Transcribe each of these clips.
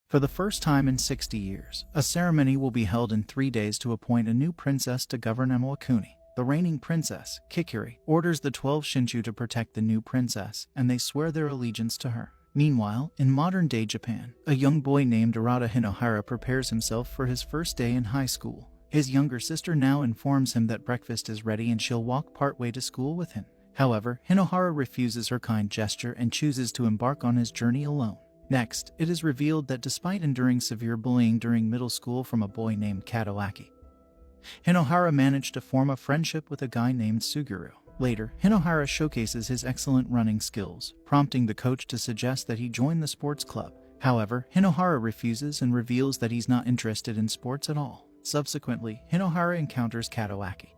For the first time in 60 years, a ceremony will be held in 3 days to appoint a new princess to govern Emawakuni. The reigning princess, Kikiri, orders the 12 Shinshu to protect the new princess, and they swear their allegiance to her. Meanwhile, in modern-day Japan, a young boy named Arata Hinohara prepares himself for his first day in high school. His younger sister now informs him that breakfast is ready and she'll walk partway to school with him. However, Hinohara refuses her kind gesture and chooses to embark on his journey alone. Next, it is revealed that despite enduring severe bullying during middle school from a boy named Katoaki, Hinohara managed to form a friendship with a guy named Suguru. Later, Hinohara showcases his excellent running skills, prompting the coach to suggest that he join the sports club. However, Hinohara refuses and reveals that he's not interested in sports at all. Subsequently, Hinohara encounters Katoaki,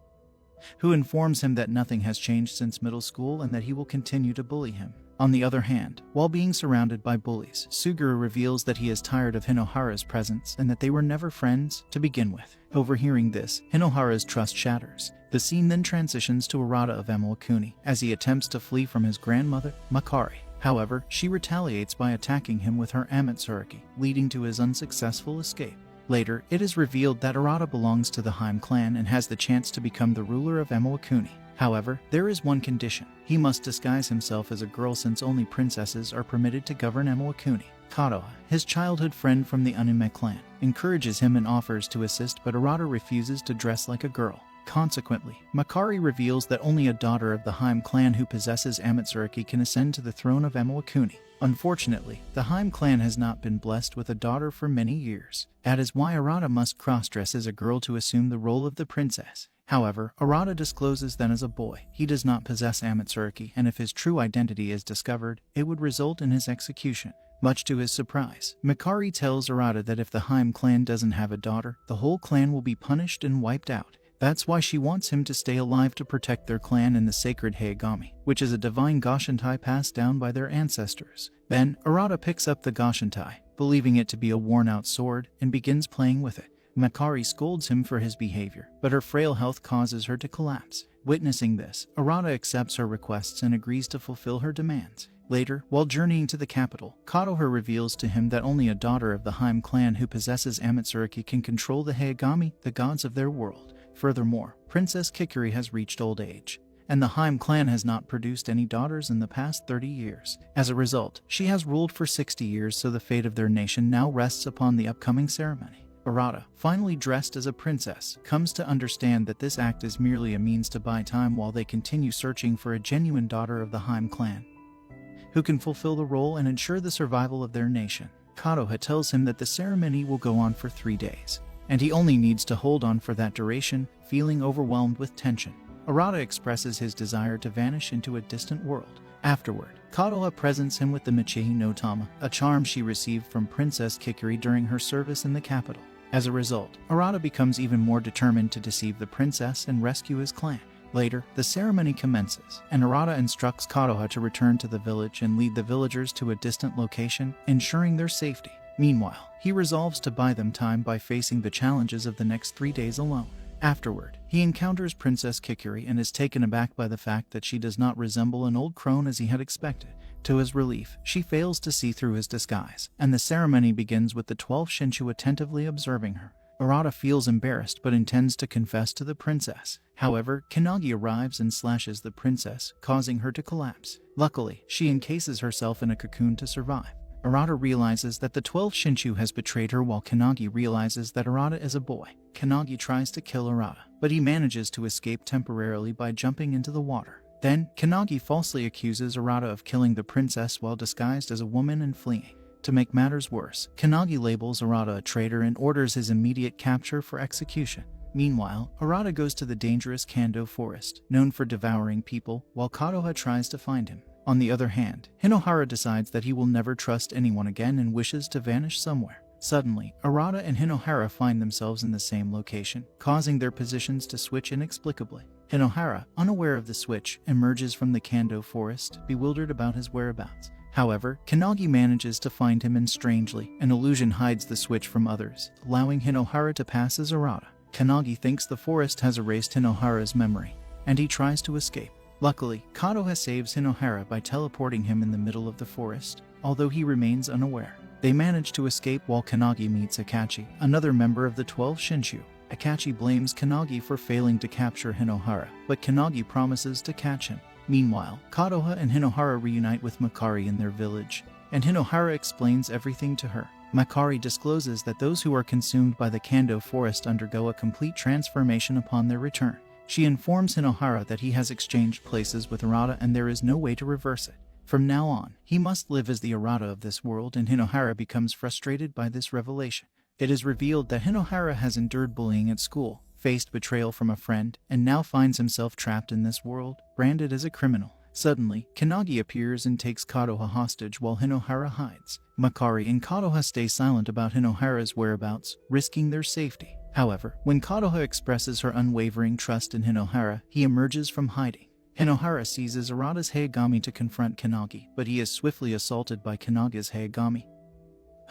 who informs him that nothing has changed since middle school and that he will continue to bully him. On the other hand, while being surrounded by bullies, Suguru reveals that he is tired of Hinohara's presence and that they were never friends to begin with. Overhearing this, Hinohara's trust shatters. The scene then transitions to Arata of Emawakuni as he attempts to flee from his grandmother, Makari. However, she retaliates by attacking him with her Amatsurugi, leading to his unsuccessful escape. Later, it is revealed that Arata belongs to the Haim clan and has the chance to become the ruler of Emawakuni. However, there is one condition. He must disguise himself as a girl since only princesses are permitted to govern Emawakuni. Katoha, his childhood friend from the anime clan, encourages him and offers to assist, but Arata refuses to dress like a girl. Consequently, Makari reveals that only a daughter of the Haim clan who possesses Amatsurugi can ascend to the throne of Emawakuni. Unfortunately, the Haim clan has not been blessed with a daughter for many years. That is why Arata must cross-dress as a girl to assume the role of the princess. However, Arata discloses that as a boy, he does not possess Amatsurugi, and if his true identity is discovered, it would result in his execution. Much to his surprise, Makari tells Arata that if the Haim clan doesn't have a daughter, the whole clan will be punished and wiped out. That's why she wants him to stay alive to protect their clan and the sacred Heigami, which is a divine Goshintai passed down by their ancestors. Then, Arata picks up the Goshintai, believing it to be a worn-out sword, and begins playing with it. Makari scolds him for his behavior, but her frail health causes her to collapse. Witnessing this, Arata accepts her requests and agrees to fulfill her demands. Later, while journeying to the capital, Katoha reveals to him that only a daughter of the Haim clan who possesses Amatsurugi can control the Heigami, the gods of their world. Furthermore, Princess Kikiri has reached old age, and the Haim clan has not produced any daughters in the past 30 years. As a result, she has ruled for 60 years, so the fate of their nation now rests upon the upcoming ceremony. Arata, finally dressed as a princess, comes to understand that this act is merely a means to buy time while they continue searching for a genuine daughter of the Haim clan, who can fulfill the role and ensure the survival of their nation. Katoha tells him that the ceremony will go on for 3 days, and he only needs to hold on for that duration, feeling overwhelmed with tension. Arata expresses his desire to vanish into a distant world. Afterward, Katoha presents him with the Michihi no Tama, a charm she received from Princess Kikiri during her service in the capital. As a result, Arata becomes even more determined to deceive the princess and rescue his clan. Later, the ceremony commences, and Arata instructs Katoha to return to the village and lead the villagers to a distant location, ensuring their safety. Meanwhile, he resolves to buy them time by facing the challenges of the next 3 days alone. Afterward, he encounters Princess Kikiri and is taken aback by the fact that she does not resemble an old crone as he had expected. To his relief, she fails to see through his disguise, and the ceremony begins with the 12 Shinshu attentively observing her. Arata feels embarrassed but intends to confess to the princess. However, Kanagi arrives and slashes the princess, causing her to collapse. Luckily, she encases herself in a cocoon to survive. Arata realizes that the 12 Shinshu has betrayed her, while Kanagi realizes that Arata is a boy. Kanagi tries to kill Arata, but he manages to escape temporarily by jumping into the water. Then, Kanagi falsely accuses Arata of killing the princess while disguised as a woman and fleeing. To make matters worse, Kanagi labels Arata a traitor and orders his immediate capture for execution. Meanwhile, Arata goes to the dangerous Kando forest, known for devouring people, while Katoha tries to find him. On the other hand, Hinohara decides that he will never trust anyone again and wishes to vanish somewhere. Suddenly, Arata and Hinohara find themselves in the same location, causing their positions to switch inexplicably. Hinohara, unaware of the switch, emerges from the Kando forest, bewildered about his whereabouts. However, Kanagi manages to find him, and strangely, an illusion hides the switch from others, allowing Hinohara to pass as Arata. Kanagi thinks the forest has erased Hinohara's memory, and he tries to escape. Luckily, Katoha saves Hinohara by teleporting him in the middle of the forest, although he remains unaware. They manage to escape while Kanagi meets Akachi, another member of the 12 Shinshu. Akachi blames Kanagi for failing to capture Hinohara, but Kanagi promises to catch him. Meanwhile, Kotoha and Hinohara reunite with Makari in their village, and Hinohara explains everything to her. Makari discloses that those who are consumed by the Kando forest undergo a complete transformation upon their return. She informs Hinohara that he has exchanged places with Arata and there is no way to reverse it. From now on, he must live as the Arata of this world, and Hinohara becomes frustrated by this revelation. It is revealed that Hinohara has endured bullying at school, faced betrayal from a friend, and now finds himself trapped in this world, branded as a criminal. Suddenly, Kanagi appears and takes Kotoha hostage while Hinohara hides. Makari and Kotoha stay silent about Hinohara's whereabouts, risking their safety. However, when Kotoha expresses her unwavering trust in Hinohara, he emerges from hiding. Hinohara seizes Arata's Hayagami to confront Kanagi, but he is swiftly assaulted by Kanagi's Hayagami.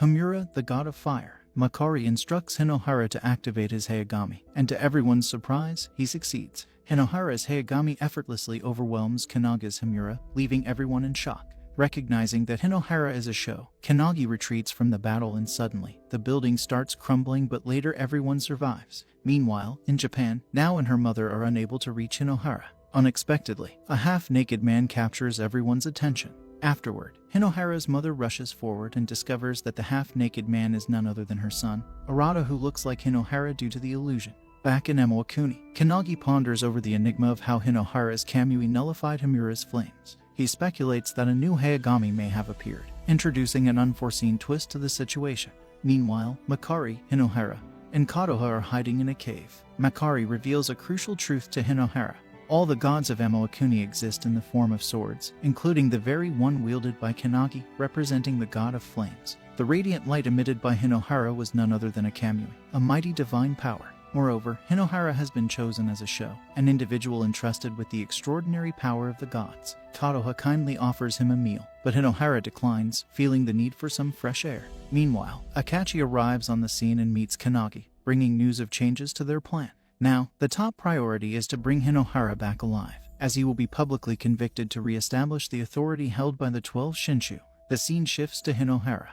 Hamura, the god of fire. Makari instructs Hinohara to activate his Hayagami, and to everyone's surprise, he succeeds. Hinohara's Hayagami effortlessly overwhelms Kanagi's Hamura, leaving everyone in shock. Recognizing that Hinohara is a show, Kanagi retreats from the battle and suddenly, the building starts crumbling, but later everyone survives. Meanwhile, in Japan, Nao and her mother are unable to reach Hinohara. Unexpectedly, a half-naked man captures everyone's attention. Afterward, Hinohara's mother rushes forward and discovers that the half-naked man is none other than her son, Arata, who looks like Hinohara due to the illusion. Back in Emowakuni, Kanagi ponders over the enigma of how Hinohara's Kamui nullified Hamura's flames. He speculates that a new Hayagami may have appeared, introducing an unforeseen twist to the situation. Meanwhile, Makari, Hinohara, and Kotoha are hiding in a cave. Makari reveals a crucial truth to Hinohara. All the gods of Emowakuni exist in the form of swords, including the very one wielded by Kanagi, representing the god of flames. The radiant light emitted by Hinohara was none other than a Kamui, a mighty divine power. Moreover, Hinohara has been chosen as a show, an individual entrusted with the extraordinary power of the gods. Kotoha kindly offers him a meal, but Hinohara declines, feeling the need for some fresh air. Meanwhile, Akachi arrives on the scene and meets Kanagi, bringing news of changes to their plan. Now, the top priority is to bring Hinohara back alive, as he will be publicly convicted to re-establish the authority held by the 12 Shinshu. The scene shifts to Hinohara,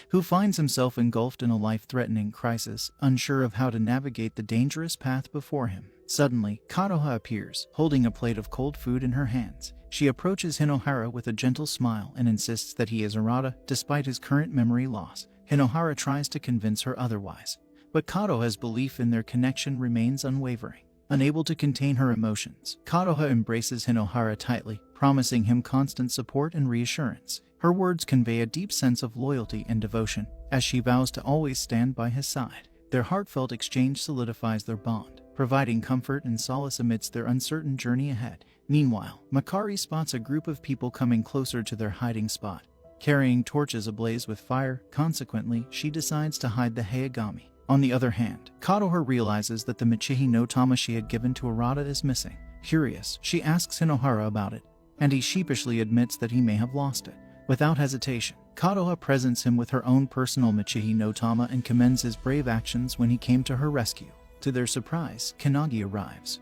who finds himself engulfed in a life-threatening crisis, unsure of how to navigate the dangerous path before him. Suddenly, Kotoha appears, holding a plate of cold food in her hands. She approaches Hinohara with a gentle smile and insists that he is Arata, despite his current memory loss. Hinohara tries to convince her otherwise, but Kotoha's belief in their connection remains unwavering. Unable to contain her emotions, Kotoha embraces Hinohara tightly, promising him constant support and reassurance. Her words convey a deep sense of loyalty and devotion, as she vows to always stand by his side. Their heartfelt exchange solidifies their bond, providing comfort and solace amidst their uncertain journey ahead. Meanwhile, Makari spots a group of people coming closer to their hiding spot, carrying torches ablaze with fire. Consequently, she decides to hide the Hayagami. On the other hand, Kotoha realizes that the Michihi no Tama she had given to Arata is missing. Curious, she asks Hinohara about it, and he sheepishly admits that he may have lost it. Without hesitation, Kotoha presents him with her own personal Michihi no Tama and commends his brave actions when he came to her rescue. To their surprise, Kanagi arrives.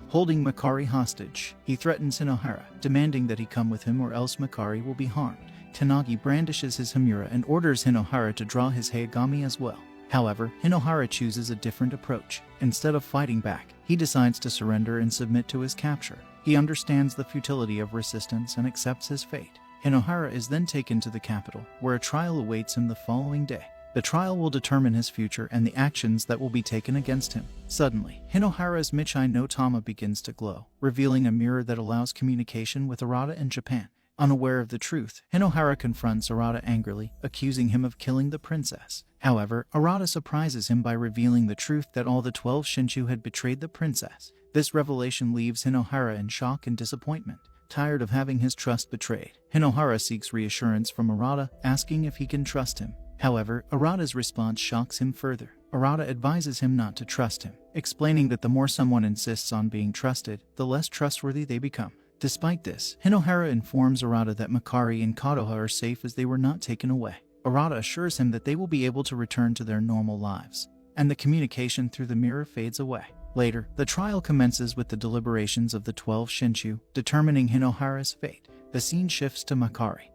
Holding Makari hostage, he threatens Hinohara, demanding that he come with him or else Makari will be harmed. Kanagi brandishes his Hamura and orders Hinohara to draw his Hayagami as well. However, Hinohara chooses a different approach. Instead of fighting back, he decides to surrender and submit to his capture. He understands the futility of resistance and accepts his fate. Hinohara is then taken to the capital, where a trial awaits him the following day. The trial will determine his future and the actions that will be taken against him. Suddenly, Hinohara's Michihi no Tama begins to glow, revealing a mirror that allows communication with Arata in Japan. Unaware of the truth, Hinohara confronts Arata angrily, accusing him of killing the princess. However, Arata surprises him by revealing the truth that all the 12 Shinshu had betrayed the princess. This revelation leaves Hinohara in shock and disappointment. Tired of having his trust betrayed, Hinohara seeks reassurance from Arata, asking if he can trust him. However, Arata's response shocks him further. Arata advises him not to trust him, explaining that the more someone insists on being trusted, the less trustworthy they become. Despite this, Hinohara informs Arata that Makari and Kotoha are safe as they were not taken away. Arata assures him that they will be able to return to their normal lives, and the communication through the mirror fades away. Later, the trial commences with the deliberations of the 12 Shinshu, determining Hinohara's fate. The scene shifts to Makari,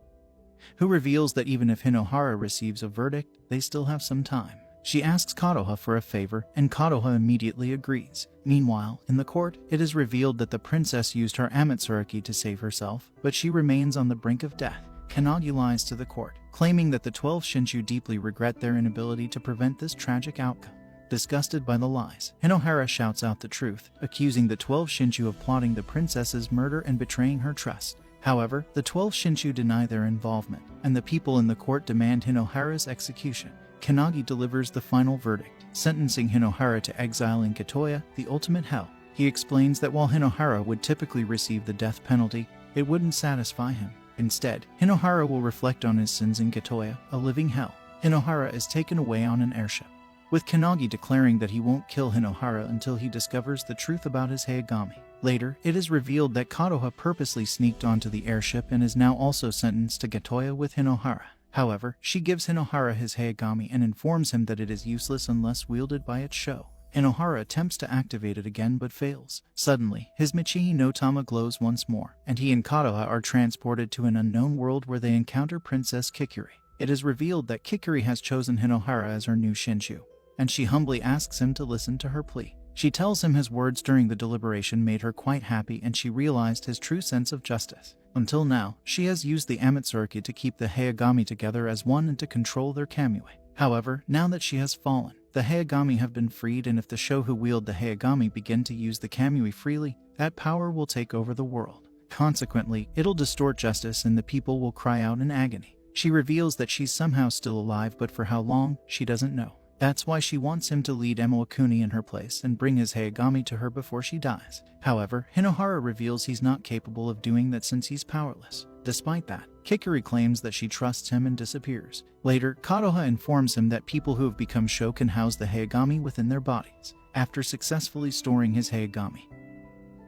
who reveals that even if Hinohara receives a verdict, they still have some time. She asks Kadoha for a favor, and Kadoha immediately agrees. Meanwhile, in the court, it is revealed that the princess used her Amatsuraki to save herself, but she remains on the brink of death. Kannagi lies to the court, claiming that the 12 Shinshu deeply regret their inability to prevent this tragic outcome. Disgusted by the lies, Hinohara shouts out the truth, accusing the 12 Shinshu of plotting the princess's murder and betraying her trust. However, the 12 Shinshu deny their involvement, and the people in the court demand Hinohara's execution. Kannagi delivers the final verdict, sentencing Hinohara to exile in Katoya, the ultimate hell. He explains that while Hinohara would typically receive the death penalty, it wouldn't satisfy him. Instead, Hinohara will reflect on his sins in Katoya, a living hell. Hinohara is taken away on an airship, with Kannagi declaring that he won't kill Hinohara until he discovers the truth about his Hayagami. Later, it is revealed that Kadoha purposely sneaked onto the airship and is now also sentenced to Katoya with Hinohara. However, she gives Hinohara his Hayagami and informs him that it is useless unless wielded by its show. Hinohara attempts to activate it again but fails. Suddenly, his Michihi no Tama glows once more, and he and Kadoha are transported to an unknown world where they encounter Princess Kikuri. It is revealed that Kikuri has chosen Hinohara as her new Shinshu, and she humbly asks him to listen to her plea. She tells him his words during the deliberation made her quite happy, and she realized his true sense of justice. Until now, she has used the Amatsuraki to keep the Hayagami together as one and to control their Kamui. However, now that she has fallen, the Hayagami have been freed, and if the Sho who wield the Hayagami begin to use the Kamui freely, that power will take over the world. Consequently, it'll distort justice and the people will cry out in agony. She reveals that she's somehow still alive, but for how long, she doesn't know. That's why she wants him to lead Emo-Akuni in her place and bring his Hayagami to her before she dies. However, Hinohara reveals he's not capable of doing that since he's powerless. Despite that, Kikuri claims that she trusts him and disappears. Later, Kadoha informs him that people who have become Sho can house the Hayagami within their bodies, after successfully storing his Hayagami.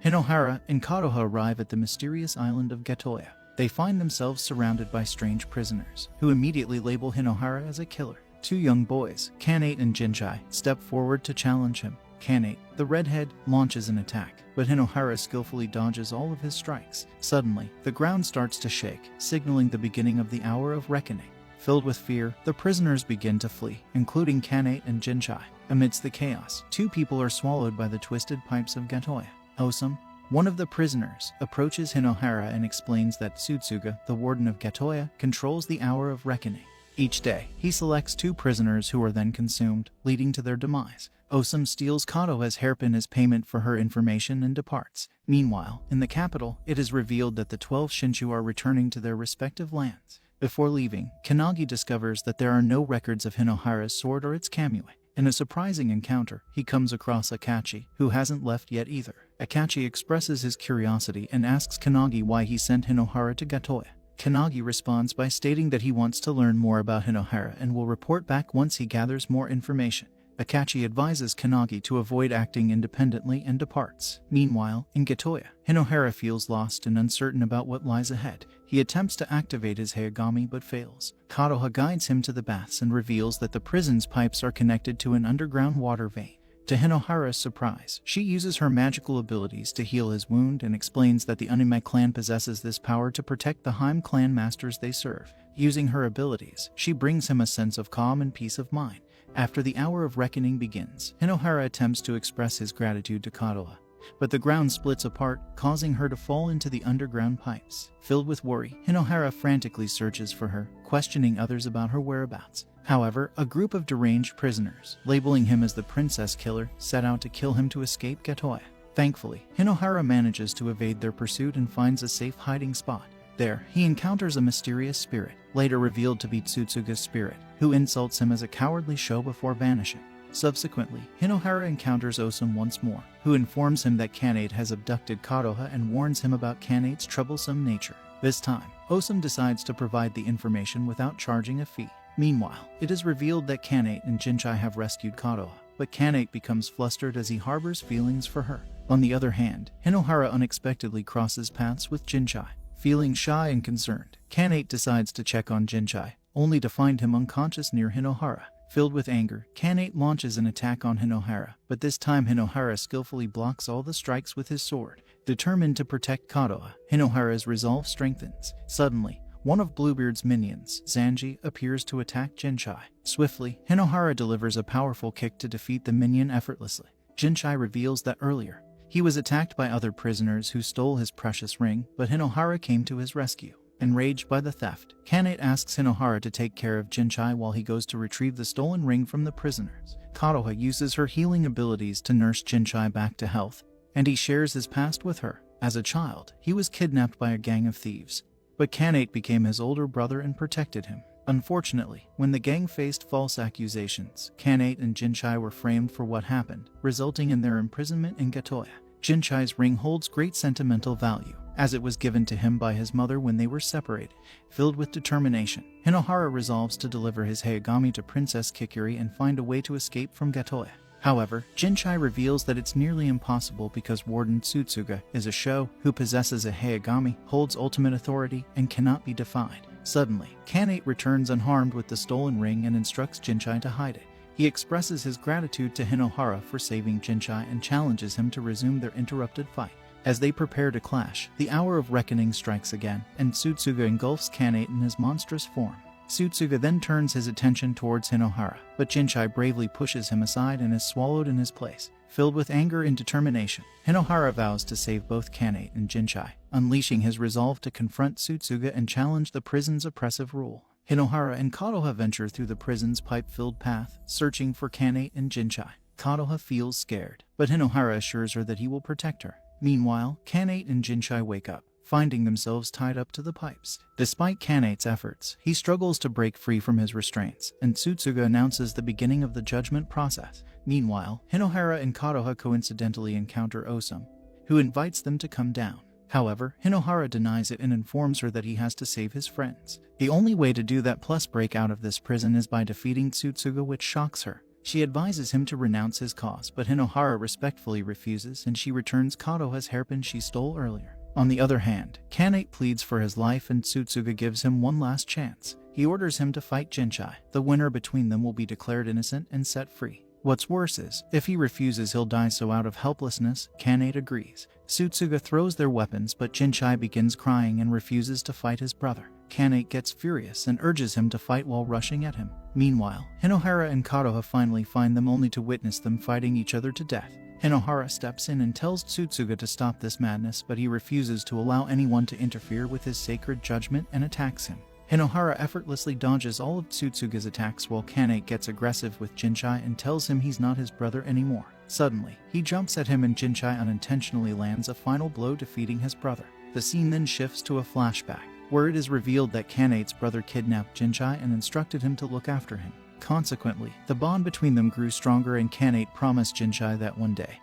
Hinohara and Kadoha arrive at the mysterious island of Gatoya. They find themselves surrounded by strange prisoners, who immediately label Hinohara as a killer. Two young boys, Kanate and Jinchai, step forward to challenge him. Kanate, the redhead, launches an attack, but Hinohara skillfully dodges all of his strikes. Suddenly, the ground starts to shake, signaling the beginning of the hour of reckoning. Filled with fear, the prisoners begin to flee, including Kanate and Jinchai. Amidst the chaos, two people are swallowed by the twisted pipes of Gatoya. Osum, one of the prisoners, approaches Hinohara and explains that Tsutsuga, the warden of Gatoya, controls the hour of reckoning. Each day, he selects two prisoners who are then consumed, leading to their demise. Osum steals Kadoha's hairpin as payment for her information and departs. Meanwhile, in the capital, it is revealed that the 12 Shinshu are returning to their respective lands. Before leaving, Kannagi discovers that there are no records of Hinohara's sword or its Kamui. In a surprising encounter, he comes across Akachi, who hasn't left yet either. Akachi expresses his curiosity and asks Kannagi why he sent Hinohara to Gatoya. Kannagi responds by stating that he wants to learn more about Hinohara and will report back once he gathers more information. Akachi advises Kannagi to avoid acting independently and departs. Meanwhile, in Gatoya, Hinohara feels lost and uncertain about what lies ahead. He attempts to activate his Hayagami but fails. Kadoha guides him to the baths and reveals that the prison's pipes are connected to an underground water vein. To Hinohara's surprise, she uses her magical abilities to heal his wound and explains that the Anime clan possesses this power to protect the Heim clan masters they serve. Using her abilities, she brings him a sense of calm and peace of mind. After the hour of reckoning begins, Hinohara attempts to express his gratitude to Kadoha, but the ground splits apart, causing her to fall into the underground pipes. Filled with worry, Hinohara frantically searches for her, questioning others about her whereabouts. However, a group of deranged prisoners, labeling him as the princess killer, set out to kill him to escape Gatoya. Thankfully, Hinohara manages to evade their pursuit and finds a safe hiding spot. There, he encounters a mysterious spirit, later revealed to be Tsutsuga's spirit, who insults him as a cowardly Sho before vanishing. Subsequently, Hinohara encounters Osum once more, who informs him that Kanate has abducted Kadoha and warns him about Kanate's troublesome nature. This time, Osum decides to provide the information without charging a fee. Meanwhile, it is revealed that Kanate and Jinchai have rescued Kadoha, but Kanate becomes flustered as he harbors feelings for her. On the other hand, Hinohara unexpectedly crosses paths with Jinchai. Feeling shy and concerned, Kanate decides to check on Jinchai, only to find him unconscious near Hinohara. Filled with anger, Kanate launches an attack on Hinohara, but this time Hinohara skillfully blocks all the strikes with his sword. Determined to protect Kadoha, Hinohara's resolve strengthens. Suddenly, one of Bluebeard's minions, Zanji, appears to attack Jinchai. Swiftly, Hinohara delivers a powerful kick to defeat the minion effortlessly. Jinchai reveals that earlier, he was attacked by other prisoners who stole his precious ring, but Hinohara came to his rescue. Enraged by the theft, Kanate asks Hinohara to take care of Jinchai while he goes to retrieve the stolen ring from the prisoners. Kadoha uses her healing abilities to nurse Jinchai back to health, and he shares his past with her. As a child, he was kidnapped by a gang of thieves, but Kanate became his older brother and protected him. Unfortunately, when the gang faced false accusations, Kanate and Jinchai were framed for what happened, resulting in their imprisonment in Gatoya. Jinchai's ring holds great sentimental value, as it was given to him by his mother when they were separated. Filled with determination, Hinohara resolves to deliver his Hayagami to Princess Kikiri and find a way to escape from Gatoya. However, Jinchai reveals that it's nearly impossible because Warden Tsutsuga is a show who possesses a Hayagami, holds ultimate authority, and cannot be defied. Suddenly, Kanate returns unharmed with the stolen ring and instructs Jinchai to hide it. He expresses his gratitude to Hinohara for saving Jinchai and challenges him to resume their interrupted fight. As they prepare to clash, the hour of reckoning strikes again, and Tsutsuga engulfs Kanate in his monstrous form. Tsutsuga then turns his attention towards Hinohara, but Jinchai bravely pushes him aside and is swallowed in his place. Filled with anger and determination, Hinohara vows to save both Kanate and Jinchai, unleashing his resolve to confront Tsutsuga and challenge the prison's oppressive rule. Hinohara and Kadoha venture through the prison's pipe-filled path, searching for Kanate and Jinchai. Kadoha feels scared, but Hinohara assures her that he will protect her. Meanwhile, Kanate and Jinchai wake up, finding themselves tied up to the pipes. Despite Kanate's efforts, he struggles to break free from his restraints, and Tsutsuga announces the beginning of the judgment process. Meanwhile, Hinohara and Kadoha coincidentally encounter Osum, who invites them to come down. However, Hinohara denies it and informs her that he has to save his friends. The only way to do that plus break out of this prison is by defeating Tsutsuga, which shocks her. She advises him to renounce his cause, but Hinohara respectfully refuses, and she returns Kadoha's hairpin she stole earlier. On the other hand, Kanate pleads for his life and Tsutsuga gives him one last chance. He orders him to fight Jinchai. The winner between them will be declared innocent and set free. What's worse is, if he refuses he'll die, so out of helplessness, Kanate agrees. Tsutsuga throws their weapons, but Jinchai begins crying and refuses to fight his brother. Kanate gets furious and urges him to fight while rushing at him. Meanwhile, Hinohara and Kadoha finally find them only to witness them fighting each other to death. Hinohara steps in and tells Tsutsuga to stop this madness, but he refuses to allow anyone to interfere with his sacred judgment and attacks him. Hinohara effortlessly dodges all of Tsutsuga's attacks while Kanate gets aggressive with Jinchai and tells him he's not his brother anymore. Suddenly, he jumps at him and Jinchai unintentionally lands a final blow, defeating his brother. The scene then shifts to a flashback, where it is revealed that Kanate's brother kidnapped Jinchai and instructed him to look after him. Consequently, the bond between them grew stronger and Kanate promised Jinchai that one day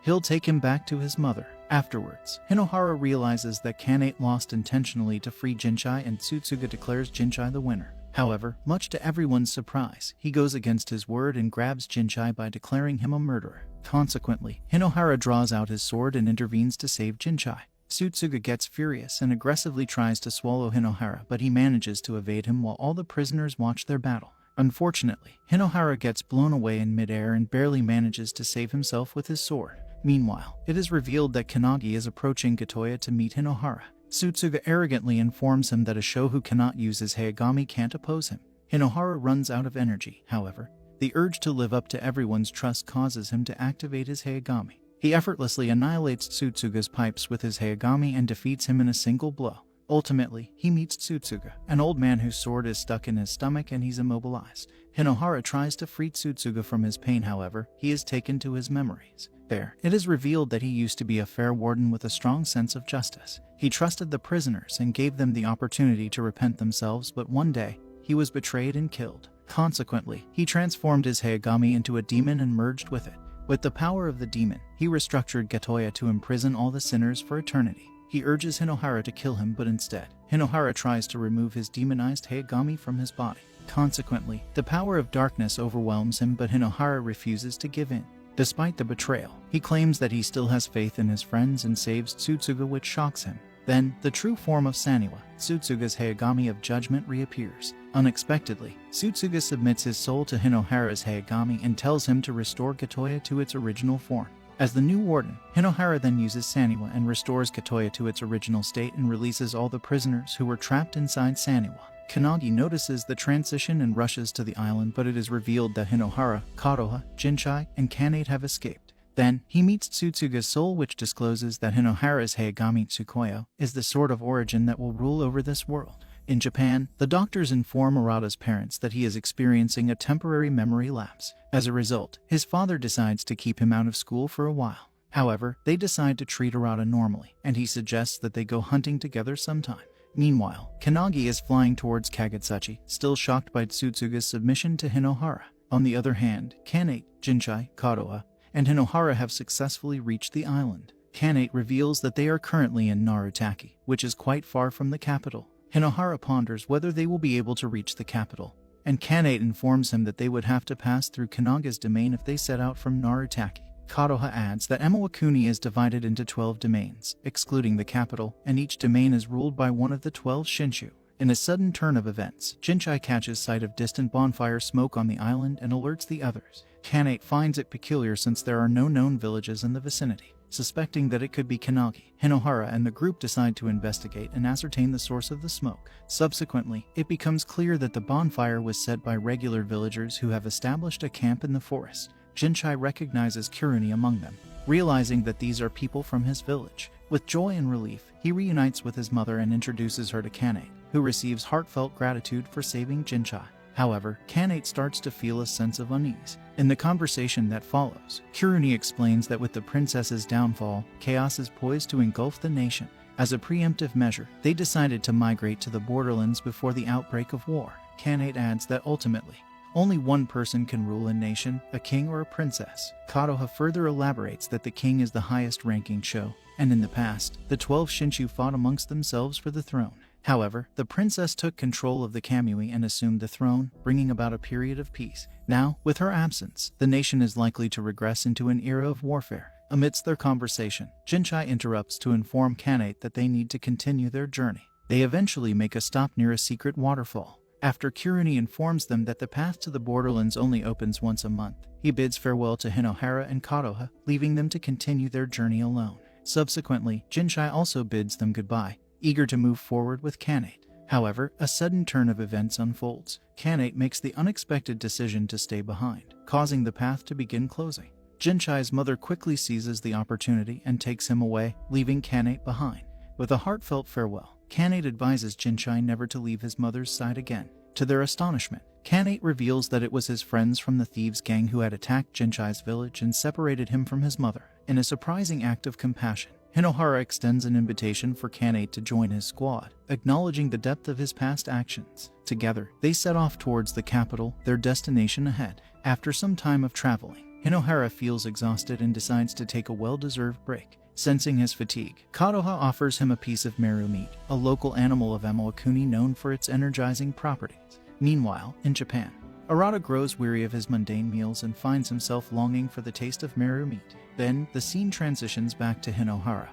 he'll take him back to his mother. Afterwards, Hinohara realizes that Kanate lost intentionally to free Jinchai and Tsutsuga declares Jinchai the winner. However, much to everyone's surprise, he goes against his word and grabs Jinchai by declaring him a murderer. Consequently, Hinohara draws out his sword and intervenes to save Jinchai. Tsutsuga gets furious and aggressively tries to swallow Hinohara, but he manages to evade him while all the prisoners watch their battle. Unfortunately, Hinohara gets blown away in midair and barely manages to save himself with his sword. Meanwhile, it is revealed that Kanagi is approaching Gatoya to meet Hinohara. Tsutsuga arrogantly informs him that a show who cannot use his Hayagami can't oppose him. Hinohara runs out of energy. However, the urge to live up to everyone's trust causes him to activate his Hayagami. He effortlessly annihilates Tsutsuga's pipes with his Hayagami and defeats him in a single blow. Ultimately, he meets Tsutsuga, an old man whose sword is stuck in his stomach and he's immobilized. Hinohara tries to free Tsutsuga from his pain, however, he is taken to his memories. There, it is revealed that he used to be a fair warden with a strong sense of justice. He trusted the prisoners and gave them the opportunity to repent themselves, but one day, he was betrayed and killed. Consequently, he transformed his Hayagami into a demon and merged with it. With the power of the demon, he restructured Gatoya to imprison all the sinners for eternity. He urges Hinohara to kill him, but instead, Hinohara tries to remove his demonized Hayagami from his body. Consequently, the power of darkness overwhelms him, but Hinohara refuses to give in. Despite the betrayal, he claims that he still has faith in his friends and saves Tsutsuga, which shocks him. Then, the true form of Saniwa, Tsutsuga's Hayagami of Judgment, reappears. Unexpectedly, Tsutsuga submits his soul to Hinohara's Hayagami and tells him to restore Gatoya to its original form. As the new warden, Hinohara then uses Saniwa and restores Katoya to its original state and releases all the prisoners who were trapped inside Saniwa. Kanagi notices the transition and rushes to the island, but it is revealed that Hinohara, Kadoha, Jinchai, and Kanate have escaped. Then, he meets Tsutsuga's soul, which discloses that Hinohara's Heigami Tsukuyo is the sword of origin that will rule over this world. In Japan, the doctors inform Arata's parents that he is experiencing a temporary memory lapse. As a result, his father decides to keep him out of school for a while. However, they decide to treat Arata normally, and he suggests that they go hunting together sometime. Meanwhile, Kanagi is flying towards Kagetsuchi, still shocked by Tsutsuga's submission to Hinohara. On the other hand, Kanate, Jinchai, Kadoha, and Hinohara have successfully reached the island. Kanate reveals that they are currently in Narutaki, which is quite far from the capital. Hinohara ponders whether they will be able to reach the capital, and Kanate informs him that they would have to pass through Kanaga's domain if they set out from Narutaki. Kadoha adds that Emawakuni is divided into 12 domains, excluding the capital, and each domain is ruled by one of the 12 Shinshu. In a sudden turn of events, Jinchai catches sight of distant bonfire smoke on the island and alerts the others. Kanate finds it peculiar since there are no known villages in the vicinity. Suspecting that it could be Kanagi, Hinohara and the group decide to investigate and ascertain the source of the smoke. Subsequently, it becomes clear that the bonfire was set by regular villagers who have established a camp in the forest. Jinchai recognizes Kiruni among them, realizing that these are people from his village. With joy and relief, he reunites with his mother and introduces her to Kanate, who receives heartfelt gratitude for saving Jinchai. However, Kanate starts to feel a sense of unease. In the conversation that follows, Kiruni explains that with the princess's downfall, chaos is poised to engulf the nation. As a preemptive measure, they decided to migrate to the borderlands before the outbreak of war. Kanate adds that ultimately, only one person can rule a nation, a king or a princess. Kadoha further elaborates that the king is the highest-ranking Sho, and in the past, the 12 Shinshu fought amongst themselves for the throne. However, the princess took control of the Kamui and assumed the throne, bringing about a period of peace. Now, with her absence, the nation is likely to regress into an era of warfare. Amidst their conversation, Jinchai interrupts to inform Kanate that they need to continue their journey. They eventually make a stop near a secret waterfall. After Kiruni informs them that the path to the borderlands only opens once a month, he bids farewell to Hinohara and Kadoha, leaving them to continue their journey alone. Subsequently, Jinchai also bids them goodbye, eager to move forward with Kanate. However, a sudden turn of events unfolds. Kanate makes the unexpected decision to stay behind, causing the path to begin closing. Jinchai's mother quickly seizes the opportunity and takes him away, leaving Kanate behind. With a heartfelt farewell, Kanate advises Jinchai never to leave his mother's side again. To their astonishment, Kanate reveals that it was his friends from the thieves' gang who had attacked Jinchai's village and separated him from his mother. In a surprising act of compassion, Hinohara extends an invitation for Kanate to join his squad, acknowledging the depth of his past actions. Together, they set off towards the capital, their destination ahead. After some time of traveling, Hinohara feels exhausted and decides to take a well-deserved break. Sensing his fatigue, Kadoha offers him a piece of meru meat, a local animal of Emawakuni known for its energizing properties. Meanwhile, in Japan, Arata grows weary of his mundane meals and finds himself longing for the taste of meru meat. Then, the scene transitions back to Hinohara,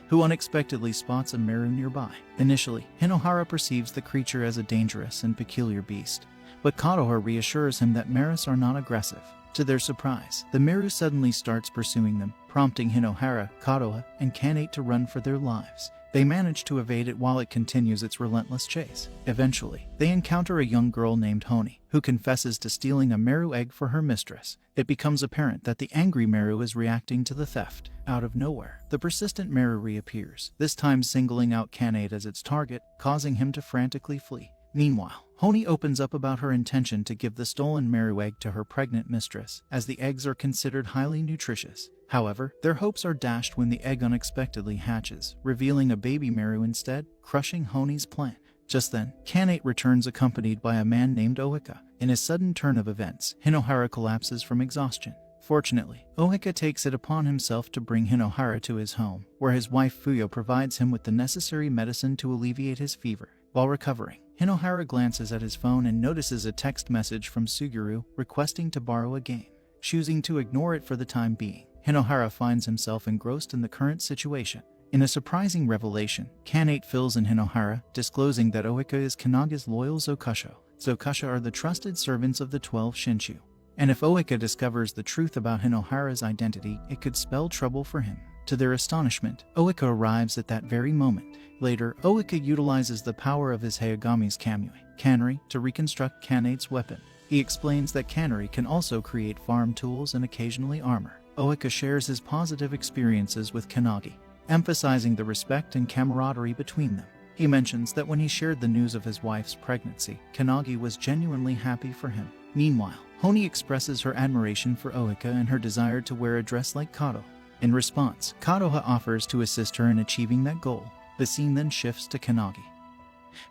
who unexpectedly spots a meru nearby. Initially, Hinohara perceives the creature as a dangerous and peculiar beast, but Kadoha reassures him that merus are not aggressive. To their surprise, the meru suddenly starts pursuing them, prompting Hinohara, Kadoha, and Kanate to run for their lives. They manage to evade it while it continues its relentless chase. Eventually, they encounter a young girl named Honi, who confesses to stealing a meru egg for her mistress. It becomes apparent that the angry meru is reacting to the theft. Out of nowhere, the persistent meru reappears, this time singling out Kanate as its target, causing him to frantically flee. Meanwhile, Honi opens up about her intention to give the stolen meru egg to her pregnant mistress, as the eggs are considered highly nutritious. However, their hopes are dashed when the egg unexpectedly hatches, revealing a baby meru instead, crushing Honi's plan. Just then, Kanate returns accompanied by a man named Ohika. In a sudden turn of events, Hinohara collapses from exhaustion. Fortunately, Ohika takes it upon himself to bring Hinohara to his home, where his wife Fuyo provides him with the necessary medicine to alleviate his fever. While recovering, Hinohara glances at his phone and notices a text message from Suguru requesting to borrow a game. Choosing to ignore it for the time being, Hinohara finds himself engrossed in the current situation. In a surprising revelation, Kanate fills in Hinohara, disclosing that Ohika is Kanaga's loyal Zokusho. Zokusho are the trusted servants of the 12 Shinshu. and if Oika discovers the truth about Hinohara's identity, it could spell trouble for him. To their astonishment, Oika arrives at that very moment. Later, Oika utilizes the power of his Hayagami's Kanri to reconstruct Kanate's weapon. He explains that Kanri can also create farm tools and occasionally armor. Oika shares his positive experiences with Kanagi, emphasizing the respect and camaraderie between them. He mentions that when he shared the news of his wife's pregnancy, Kanagi was genuinely happy for him. Meanwhile, Honi expresses her admiration for Oika and her desire to wear a dress like Kato. In response, Kadoha offers to assist her in achieving that goal. The scene then shifts to Kanagi,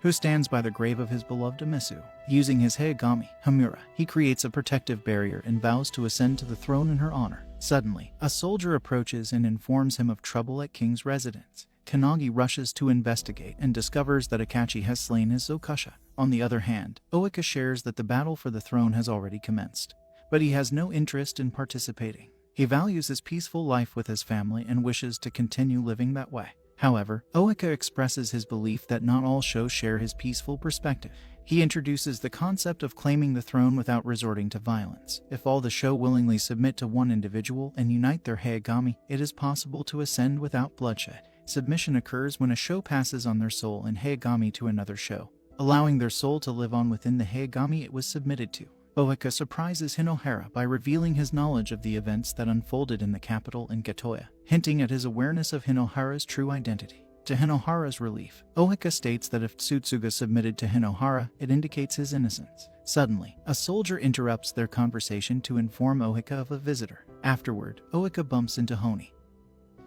who stands by the grave of his beloved Amisu. Using his Hayagami, Hamura, he creates a protective barrier and vows to ascend to the throne in her honor. Suddenly, a soldier approaches and informs him of trouble at King's residence. Kanagi rushes to investigate and discovers that Akachi has slain his Zokasha. On the other hand, Oika shares that the battle for the throne has already commenced, but he has no interest in participating. He values his peaceful life with his family and wishes to continue living that way. However, Oika expresses his belief that not all shows share his peaceful perspective. He introduces the concept of claiming the throne without resorting to violence. If all the show willingly submit to one individual and unite their Hayagami, it is possible to ascend without bloodshed. Submission occurs when a show passes on their soul and Hayagami to another show, allowing their soul to live on within the Hayagami it was submitted to. Oika surprises Hinohara by revealing his knowledge of the events that unfolded in the capital in Gatoya, hinting at his awareness of Hinohara's true identity. To Hinohara's relief, Oika states that if Tsutsuga submitted to Hinohara, it indicates his innocence. Suddenly, a soldier interrupts their conversation to inform Oika of a visitor. Afterward, Oika bumps into Honi,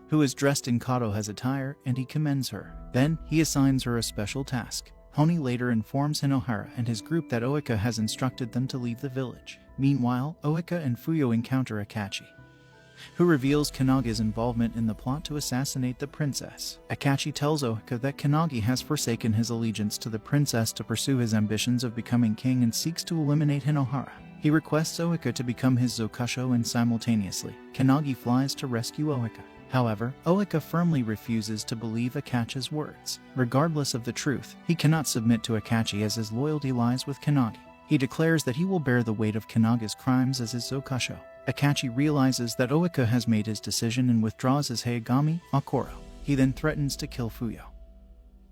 who is dressed in Kadoha's attire, and he commends her. Then, he assigns her a special task. Honi later informs Hinohara and his group that Oika has instructed them to leave the village. Meanwhile, Oika and Fuyo encounter Akachi, who reveals Kanagi's involvement in the plot to assassinate the princess. Akachi tells Oika that Kanagi has forsaken his allegiance to the princess to pursue his ambitions of becoming king and seeks to eliminate Hinohara. He requests Oika to become his Zokasho, and simultaneously, Kanagi flies to rescue Oika. However, Oika firmly refuses to believe Akachi's words. Regardless of the truth, he cannot submit to Akachi as his loyalty lies with Kanagi. He declares that he will bear the weight of Kanagi's crimes as his Zokasho. Akachi realizes that Oika has made his decision and withdraws his Hayagami, Akoro. He then threatens to kill Fuyo,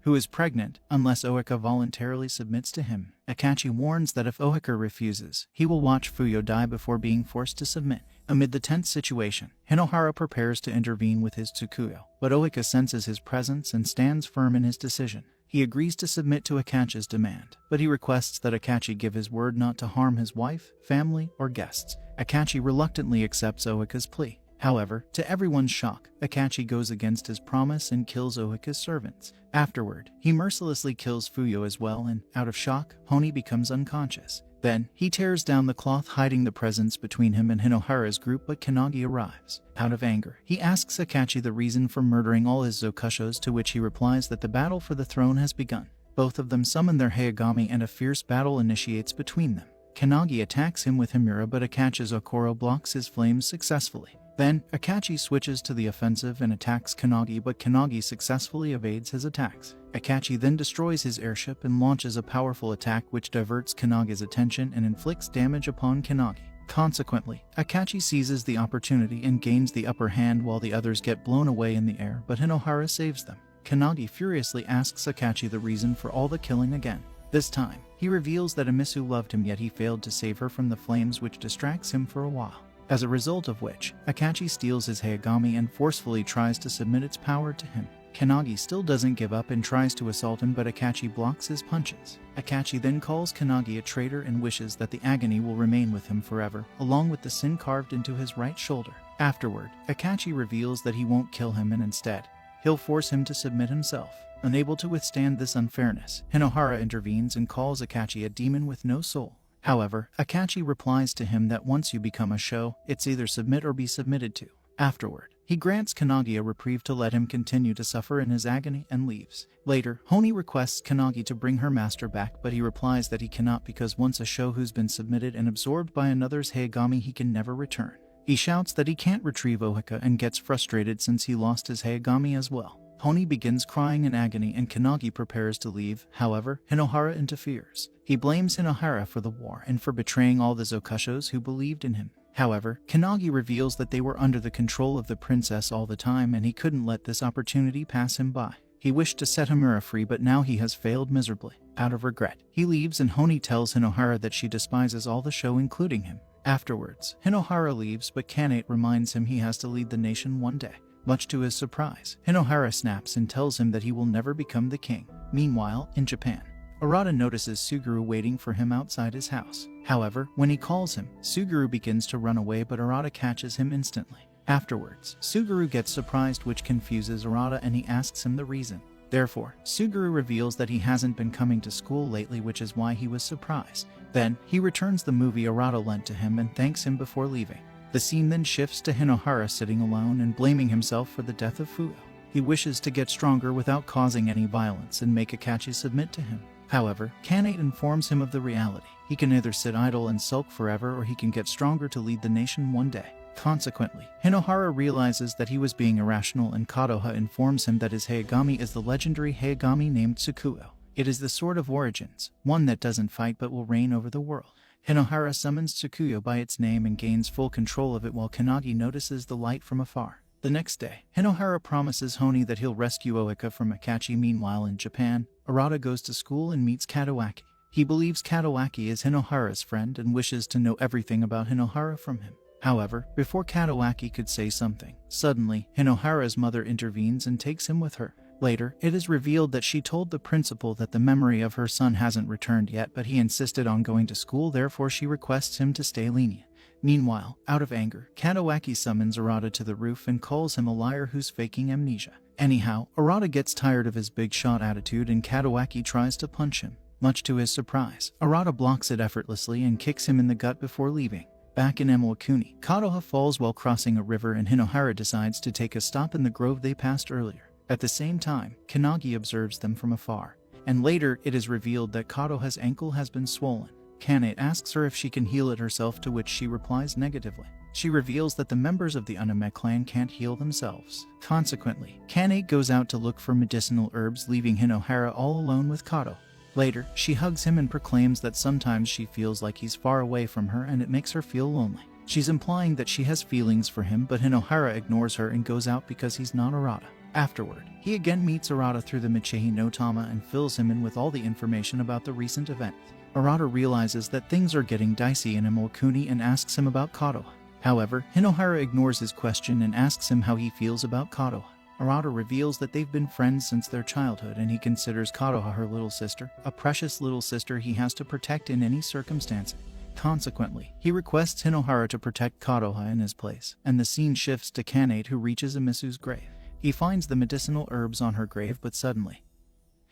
who is pregnant, unless Oika voluntarily submits to him. Akachi warns that if Oika refuses, he will watch Fuyo die before being forced to submit. Amid the tense situation, Hinohara prepares to intervene with his Tsukuyo, but Oika senses his presence and stands firm in his decision. He agrees to submit to Akachi's demand, but he requests that Akachi give his word not to harm his wife, family, or guests. Akachi reluctantly accepts Oika's plea. However, to everyone's shock, Akachi goes against his promise and kills Oika's servants. Afterward, he mercilessly kills Fuyo as well, and, out of shock, Honi becomes unconscious. Then, he tears down the cloth hiding the presence between him and Hinohara's group, but Kanagi arrives. Out of anger, he asks Akachi the reason for murdering all his Zokashos, to which he replies that the battle for the throne has begun. Both of them summon their Hayagami and a fierce battle initiates between them. Kanagi attacks him with Himura, but Akachi's Okoro blocks his flames successfully. Then, Akachi switches to the offensive and attacks Kanagi, but Kanagi successfully evades his attacks. Akachi then destroys his airship and launches a powerful attack which diverts Kanagi's attention and inflicts damage upon Kanagi. Consequently, Akachi seizes the opportunity and gains the upper hand while the others get blown away in the air, but Hinohara saves them. Kanagi furiously asks Akachi the reason for all the killing again. This time, he reveals that Amisu loved him, yet he failed to save her from the flames, which distracts him for a while. As a result of which, Akachi steals his Hayagami and forcefully tries to submit its power to him. Kanagi still doesn't give up and tries to assault him, but Akachi blocks his punches. Akachi then calls Kanagi a traitor and wishes that the agony will remain with him forever, along with the sin carved into his right shoulder. Afterward, Akachi reveals that he won't kill him and instead, he'll force him to submit himself. Unable to withstand this unfairness, Hinohara intervenes and calls Akachi a demon with no soul. However, Akachi replies to him that once you become a show, it's either submit or be submitted to. Afterward, he grants Kanagi a reprieve to let him continue to suffer in his agony and leaves. Later, Honi requests Kanagi to bring her master back, but he replies that he cannot because once a show who's been submitted and absorbed by another's Hayagami, he can never return. He shouts that he can't retrieve Oika and gets frustrated since he lost his Hayagami as well. Honi begins crying in agony and Kanagi prepares to leave. However, Hinohara interferes. He blames Hinohara for the war and for betraying all the Zokushos who believed in him. However, Kanagi reveals that they were under the control of the princess all the time and he couldn't let this opportunity pass him by. He wished to set Hamura free, but now he has failed miserably. Out of regret, he leaves and Honi tells Hinohara that she despises all the show including him. Afterwards, Hinohara leaves, but Kanate reminds him he has to lead the nation one day. Much to his surprise, Hinohara snaps and tells him that he will never become the king. Meanwhile, in Japan, Arata notices Suguru waiting for him outside his house. However, when he calls him, Suguru begins to run away, but Arata catches him instantly. Afterwards, Suguru gets surprised, which confuses Arata, and he asks him the reason. Therefore, Suguru reveals that he hasn't been coming to school lately, which is why he was surprised. Then, he returns the movie Arata lent to him and thanks him before leaving. The scene then shifts to Hinohara sitting alone and blaming himself for the death of Fugo. He wishes to get stronger without causing any violence and make Akachi submit to him. However, Kanate informs him of the reality. He can either sit idle and sulk forever, or he can get stronger to lead the nation one day. Consequently, Hinohara realizes that he was being irrational, and Kadoha informs him that his Heigami is the legendary Heigami named Tsukuyo. It is the sword of origins, one that doesn't fight but will reign over the world. Hinohara summons Tsukuyo by its name and gains full control of it, while Kanagi notices the light from afar. The next day, Hinohara promises Honi that he'll rescue Oika from Akachi. Meanwhile, in Japan, Arata goes to school and meets Kadowaki. He believes Kadowaki is Hinohara's friend and wishes to know everything about Hinohara from him. However, before Kadowaki could say something, suddenly, Hinohara's mother intervenes and takes him with her. Later, it is revealed that she told the principal that the memory of her son hasn't returned yet, but he insisted on going to school, therefore she requests him to stay lenient. Meanwhile, out of anger, Kadowaki summons Arata to the roof and calls him a liar who's faking amnesia. Anyhow, Arata gets tired of his big shot attitude and Kadowaki tries to punch him. Much to his surprise, Arata blocks it effortlessly and kicks him in the gut before leaving. Back in Emawakuni, Kadoha falls while crossing a river and Hinohara decides to take a stop in the grove they passed earlier. At the same time, Kanagi observes them from afar, and later it is revealed that Kadoha's ankle has been swollen. Kanate asks her if she can heal it herself, to which she replies negatively. She reveals that the members of the Uname clan can't heal themselves. Consequently, Kanate goes out to look for medicinal herbs, leaving Hinohara all alone with Kato. Later, she hugs him and proclaims that sometimes she feels like he's far away from her and it makes her feel lonely. She's implying that she has feelings for him, but Hinohara ignores her and goes out because he's not Arata. Afterward, he again meets Arata through the Michihi no Tama and fills him in with all the information about the recent event. Arata realizes that things are getting dicey in Emawakuni and asks him about Kadoha. However, Hinohara ignores his question and asks him how he feels about Kadoha. Arata reveals that they've been friends since their childhood and he considers Kadoha her little sister, a precious little sister he has to protect in any circumstance. Consequently, he requests Hinohara to protect Kadoha in his place, and the scene shifts to Kanate, who reaches Amisu's grave. He finds the medicinal herbs on her grave, but suddenly,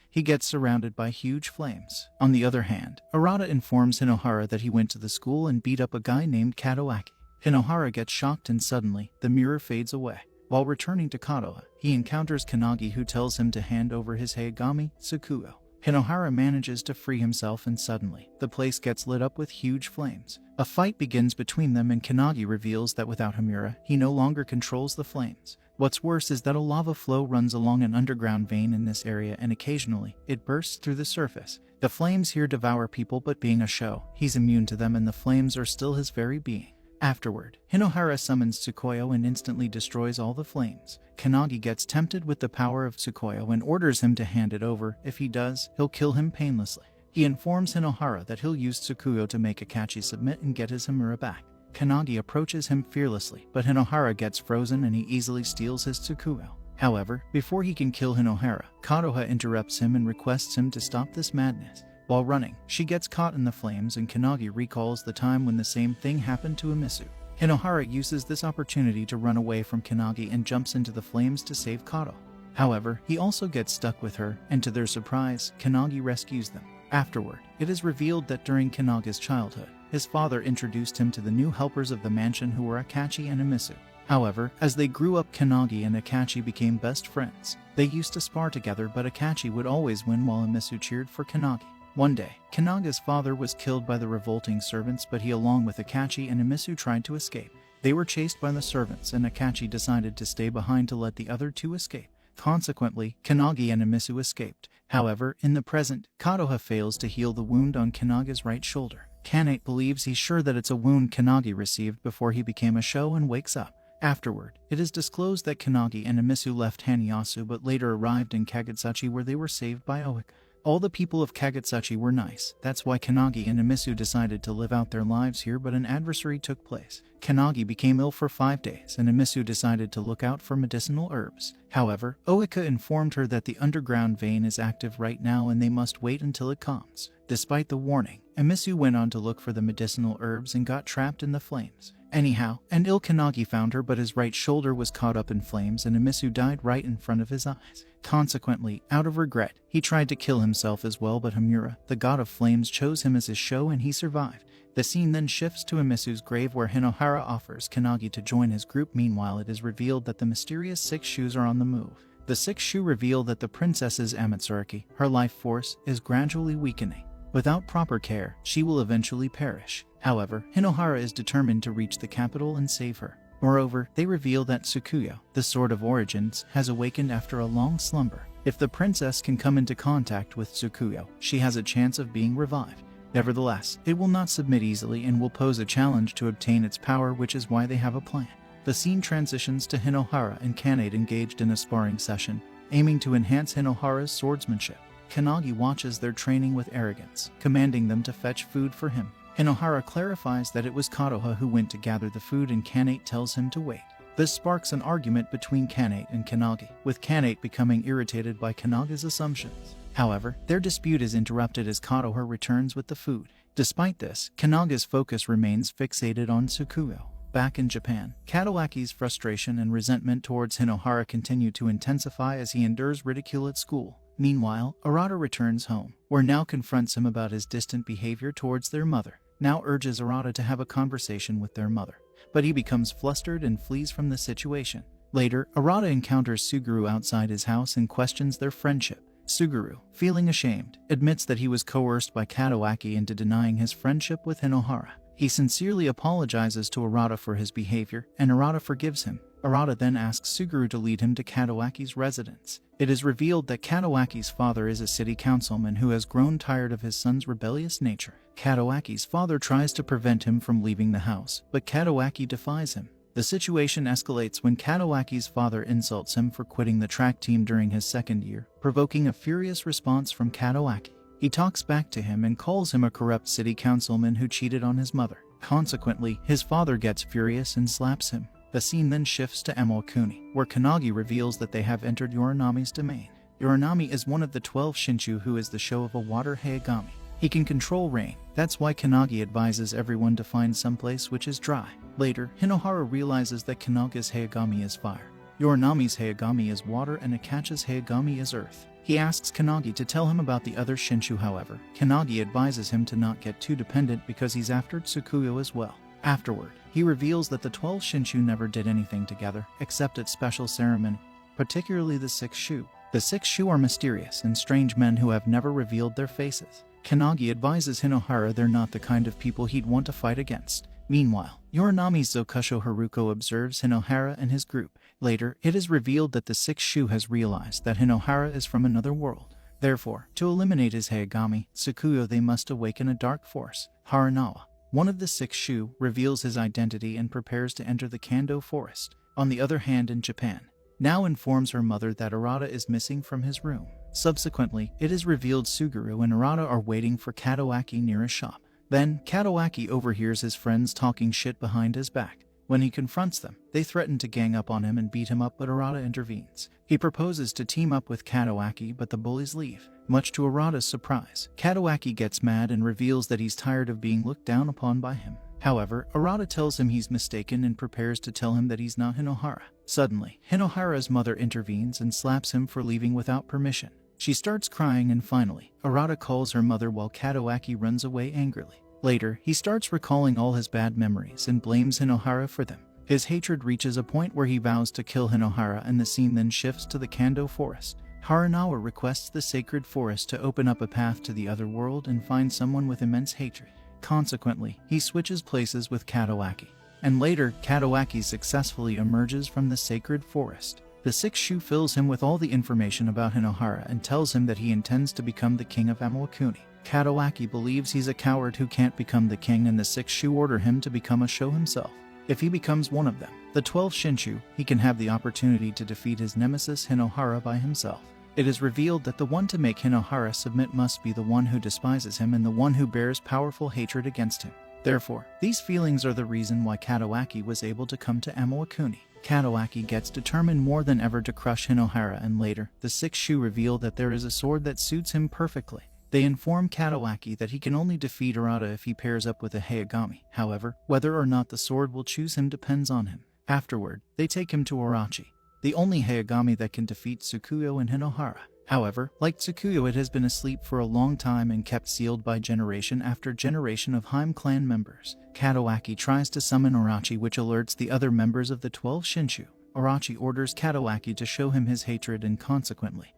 he gets surrounded by huge flames. On the other hand, Arata informs Hinohara that he went to the school and beat up a guy named Kadowaki. Hinohara gets shocked and suddenly, the mirror fades away. While returning to Kadoha, he encounters Kanagi, who tells him to hand over his Heigami, Tsukuyo. Hinohara manages to free himself and suddenly, the place gets lit up with huge flames. A fight begins between them and Kanagi reveals that without Hamura, he no longer controls the flames. What's worse is that a lava flow runs along an underground vein in this area and occasionally, it bursts through the surface. The flames here devour people, but being a show, he's immune to them and the flames are still his very being. Afterward, Hinohara summons Tsukuyo and instantly destroys all the flames. Kanagi gets tempted with the power of Tsukuyo and orders him to hand it over. If he does, he'll kill him painlessly. He informs Hinohara that he'll use Tsukuyo to make Akachi submit and get his Hamura back. Kanagi approaches him fearlessly, but Hinohara gets frozen and he easily steals his Tsukuyo. However, before he can kill Hinohara, Kadoha interrupts him and requests him to stop this madness. While running, she gets caught in the flames and Kanagi recalls the time when the same thing happened to Amisu. Hinohara uses this opportunity to run away from Kanagi and jumps into the flames to save Kato. However, he also gets stuck with her, and to their surprise, Kanagi rescues them. Afterward, it is revealed that during Kanagi's childhood, his father introduced him to the new helpers of the mansion, who were Akachi and Amisu. However, as they grew up, Kanagi and Akachi became best friends. They used to spar together, but Akachi would always win while Amisu cheered for Kanagi. One day, Kanaga's father was killed by the revolting servants, but he, along with Akachi and Amisu, tried to escape. They were chased by the servants and Akachi decided to stay behind to let the other two escape. Consequently, Kannagi and Amisu escaped. However, in the present, Katoha fails to heal the wound on Kanaga's right shoulder. Kanate believes he's sure that it's a wound Kannagi received before he became a show and wakes up. Afterward, it is disclosed that Kannagi and Amisu left Haniyasu but later arrived in Kagetsuchi where they were saved by Oika. All the people of Kagetsuchi were nice, that's why Kannagi and Amisu decided to live out their lives here, but an adversary took place. Kannagi became ill for 5 days and Amisu decided to look out for medicinal herbs. However, Oika informed her that the underground vein is active right now and they must wait until it calms. Despite the warning, Amisu went on to look for the medicinal herbs and got trapped in the flames. Anyhow, an ill Kannagi found her but his right shoulder was caught up in flames and Amisu died right in front of his eyes. Consequently, out of regret, he tried to kill himself as well, but Hamura, the god of flames, chose him as his show and he survived. The scene then shifts to Amisu's grave where Hinohara offers Kannagi to join his group. Meanwhile, it is revealed that the mysterious 6 shoes are on the move. The 6 shoe reveal that the princess's Amatsuraki, her life force, is gradually weakening. Without proper care, she will eventually perish. However, Hinohara is determined to reach the capital and save her. Moreover, they reveal that Tsukuyo, the Sword of Origins, has awakened after a long slumber. If the princess can come into contact with Tsukuyo, she has a chance of being revived. Nevertheless, it will not submit easily and will pose a challenge to obtain its power, which is why they have a plan. The scene transitions to Hinohara and Kanade engaged in a sparring session, aiming to enhance Hinohara's swordsmanship. Kannagi watches their training with arrogance, commanding them to fetch food for him. Hinohara clarifies that it was Katoha who went to gather the food and Kanate tells him to wait. This sparks an argument between Kanate and Kannagi, with Kanate becoming irritated by Kannaga's assumptions. However, their dispute is interrupted as Katoha returns with the food. Despite this, Kannaga's focus remains fixated on Tsukuyo. Back in Japan, Katawaki's frustration and resentment towards Hinohara continue to intensify as he endures ridicule at school. Meanwhile, Arata returns home, where Nao confronts him about his distant behavior towards their mother. Nao urges Arata to have a conversation with their mother, but he becomes flustered and flees from the situation. Later, Arata encounters Suguru outside his house and questions their friendship. Suguru, feeling ashamed, admits that he was coerced by Katawaki into denying his friendship with Hinohara. He sincerely apologizes to Arata for his behavior, and Arata forgives him. Arata then asks Suguru to lead him to Katawaki's residence. It is revealed that Katawaki's father is a city councilman who has grown tired of his son's rebellious nature. Katawaki's father tries to prevent him from leaving the house, but Katawaki defies him. The situation escalates when Katawaki's father insults him for quitting the track team during his second year, provoking a furious response from Katawaki. He talks back to him and calls him a corrupt city councilman who cheated on his mother. Consequently, his father gets furious and slaps him. The scene then shifts to Emokuni, where Kannagi reveals that they have entered Yorinami's domain. Yorinami is one of the 12 Shinshu who is the show of a water Heigami. He can control rain, that's why Kannagi advises everyone to find someplace which is dry. Later, Hinohara realizes that Kannaga's Heigami is fire. Yorinami's Heigami is water and Akachi's Heigami is earth. He asks Kannagi to tell him about the other Shinshu. However, Kannagi advises him to not get too dependent because he's after Tsukuyo as well. Afterward, he reveals that the 12 Shinshu never did anything together, except at special ceremony, particularly the 6 Shu. The 6 Shu are mysterious and strange men who have never revealed their faces. Kannagi advises Hinohara they're not the kind of people he'd want to fight against. Meanwhile, Yorinami's Zokusho Haruko observes Hinohara and his group. Later, it is revealed that the 6 Shu has realized that Hinohara is from another world. Therefore, to eliminate his Heigami, Tsukuyo, they must awaken a dark force. Haranawa, one of the 6 Shu, reveals his identity and prepares to enter the Kando forest. On the other hand, in Japan, Nao informs her mother that Arata is missing from his room. Subsequently, it is revealed Suguru and Arata are waiting for Katawaki near a shop. Then, Katawaki overhears his friends talking shit behind his back. When he confronts them, they threaten to gang up on him and beat him up, but Arata intervenes. He proposes to team up with Katawaki, but the bullies leave. Much to Arata's surprise, Katawaki gets mad and reveals that he's tired of being looked down upon by him. However, Arata tells him he's mistaken and prepares to tell him that he's not Hinohara. Suddenly, Hinohara's mother intervenes and slaps him for leaving without permission. She starts crying and finally, Arata calls her mother while Katawaki runs away angrily. Later, he starts recalling all his bad memories and blames Hinohara for them. His hatred reaches a point where he vows to kill Hinohara, and the scene then shifts to the Kando forest. Haranawa requests the sacred forest to open up a path to the other world and find someone with immense hatred. Consequently, he switches places with Katawaki, and later, Katawaki successfully emerges from the sacred forest. The sixth shoe fills him with all the information about Hinohara and tells him that he intends to become the king of Amalakuni. Katawaki believes he's a coward who can't become the king, and the sixth shoe order him to become a show himself. If he becomes one of them, the 12 Shinshu, he can have the opportunity to defeat his nemesis Hinohara by himself. It is revealed that the one to make Hinohara submit must be the one who despises him and the one who bears powerful hatred against him. Therefore, these feelings are the reason why Katawaki was able to come to Amalakuni. Katawaki gets determined more than ever to crush Hinohara, and later, the sixth shoe reveal that there is a sword that suits him perfectly. They inform Katawaki that he can only defeat Arata if he pairs up with a Hayagami. However, whether or not the sword will choose him depends on him. Afterward, they take him to Orochi, the only Hayagami that can defeat Tsukuyo and Hinohara. However, like Tsukuyo, it has been asleep for a long time and kept sealed by generation after generation of Haim clan members. Katawaki tries to summon Orochi, which alerts the other members of the 12 Shinshu. Orochi orders Katawaki to show him his hatred, and consequently,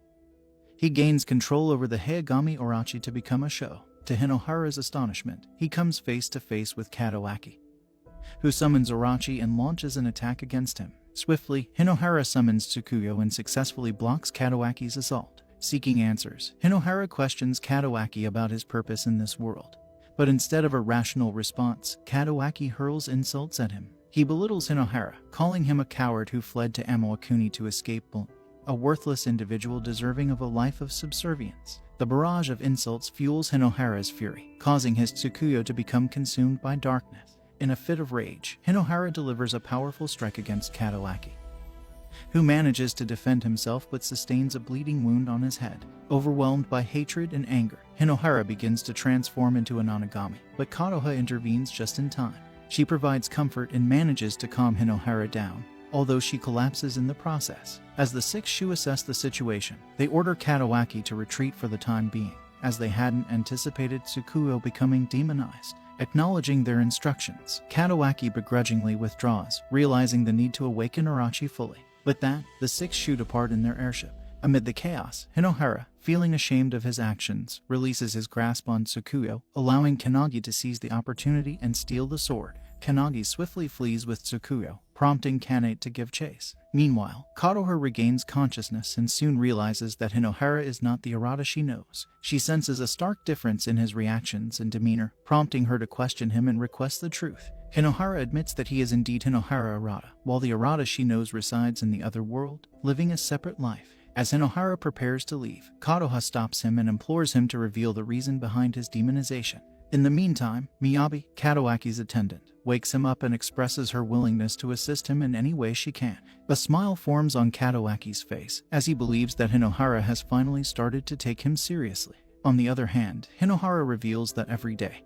he gains control over the Hayagami Orochi to become a show. To Hinohara's astonishment, he comes face to face with Katawaki, who summons Orochi and launches an attack against him. Swiftly, Hinohara summons Tsukuyo and successfully blocks Katawaki's assault. Seeking answers, Hinohara questions Katawaki about his purpose in this world. But instead of a rational response, Katawaki hurls insults at him. He belittles Hinohara, calling him a coward who fled to Amalakuni to escape Bullied, a worthless individual deserving of a life of subservience. The barrage of insults fuels Hinohara's fury, causing his Tsukuyo to become consumed by darkness. In a fit of rage, Hinohara delivers a powerful strike against Katawaki, who manages to defend himself but sustains a bleeding wound on his head. Overwhelmed by hatred and anger, Hinohara begins to transform into an Onigami, but Konoha intervenes just in time. She provides comfort and manages to calm Hinohara down, although she collapses in the process. As the six Shu assess the situation, they order Katawaki to retreat for the time being, as they hadn't anticipated Tsukuyo becoming demonized. Acknowledging their instructions, Katawaki begrudgingly withdraws, realizing the need to awaken Orochi fully. With that, the six Shu depart in their airship. Amid the chaos, Hinohara, feeling ashamed of his actions, releases his grasp on Tsukuyo, allowing Kanagi to seize the opportunity and steal the sword. Kanagi swiftly flees with Tsukuyo, prompting Kanate to give chase. Meanwhile, Konoha regains consciousness and soon realizes that Hinohara is not the Arata she knows. She senses a stark difference in his reactions and demeanor, prompting her to question him and request the truth. Hinohara admits that he is indeed Hinohara Arata, while the Arata she knows resides in the other world, living a separate life. As Hinohara prepares to leave, Konoha stops him and implores him to reveal the reason behind his demonization. In the meantime, Miyabi, Katawaki's attendant, wakes him up and expresses her willingness to assist him in any way she can. A smile forms on Katawaki's face, as he believes that Hinohara has finally started to take him seriously. On the other hand, Hinohara reveals that every day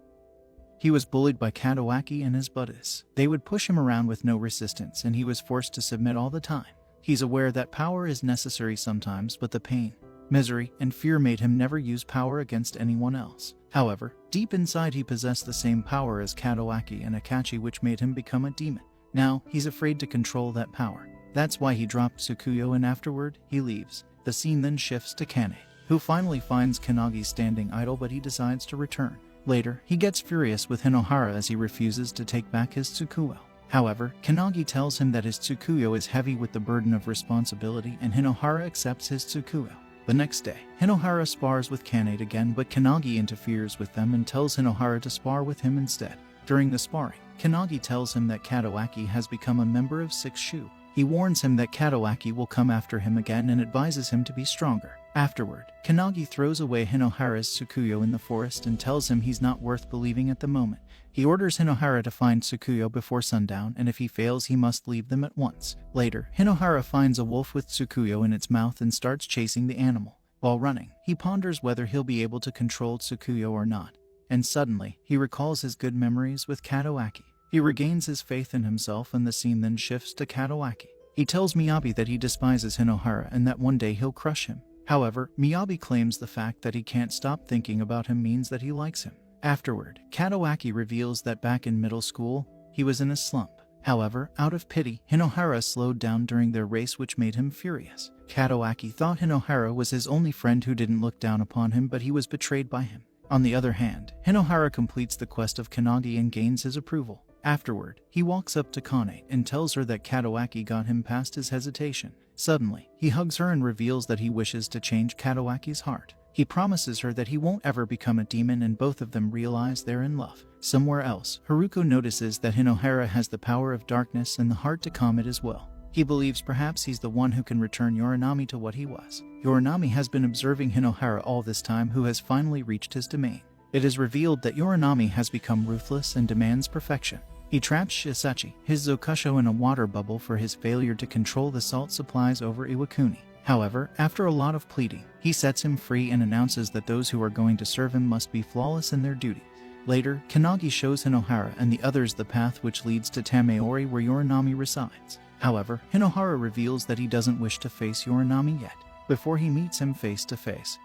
he was bullied by Katawaki and his buddies. They would push him around with no resistance, and he was forced to submit all the time. He's aware that power is necessary sometimes, but the pain, misery, and fear made him never use power against anyone else. However, deep inside he possessed the same power as Katawaki and Akachi, which made him become a demon. Now, he's afraid to control that power. That's why he dropped Tsukuyo, and afterward, he leaves. The scene then shifts to Kanate, who finally finds Kanagi standing idle, but he decides to return. Later, he gets furious with Hinohara as he refuses to take back his Tsukuyo. However, Kanagi tells him that his Tsukuyo is heavy with the burden of responsibility, and Hinohara accepts his Tsukuyo. The next day, Hinohara spars with Kanate again, but Kanagi interferes with them and tells Hinohara to spar with him instead. During the sparring, Kanagi tells him that Katawaki has become a member of Six Shu. He warns him that Katawaki will come after him again and advises him to be stronger. Afterward, Kanagi throws away Hinohara's Tsukuyo in the forest and tells him he's not worth believing at the moment. He orders Hinohara to find Tsukuyo before sundown, and if he fails he must leave them at once. Later, Hinohara finds a wolf with Tsukuyo in its mouth and starts chasing the animal. While running, he ponders whether he'll be able to control Tsukuyo or not, and suddenly, he recalls his good memories with Katawaki. He regains his faith in himself, and the scene then shifts to Katawaki. He tells Miyabi that he despises Hinohara and that one day he'll crush him. However, Miyabi claims the fact that he can't stop thinking about him means that he likes him. Afterward, Katawaki reveals that back in middle school, he was in a slump. However, out of pity, Hinohara slowed down during their race, which made him furious. Katawaki thought Hinohara was his only friend who didn't look down upon him, but he was betrayed by him. On the other hand, Hinohara completes the quest of Kanagi and gains his approval. Afterward, he walks up to Kanate and tells her that Katawaki got him past his hesitation. Suddenly, he hugs her and reveals that he wishes to change Katawaki's heart. He promises her that he won't ever become a demon, and both of them realize they're in love. Somewhere else, Haruko notices that Hinohara has the power of darkness and the heart to calm it as well. He believes perhaps he's the one who can return Yorinami to what he was. Yorinami has been observing Hinohara all this time, who has finally reached his domain. It is revealed that Yorinami has become ruthless and demands perfection. He traps Shisachi, his Zokusho, in a water bubble for his failure to control the salt supplies over Iwakuni. However, after a lot of pleading, he sets him free and announces that those who are going to serve him must be flawless in their duty. Later, Kanagi shows Hinohara and the others the path which leads to Tameori, where Yorinami resides. However, Hinohara reveals that he doesn't wish to face Yorinami yet, before he meets him face to face.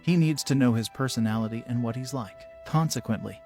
He needs to know his personality and what he's like. Consequently,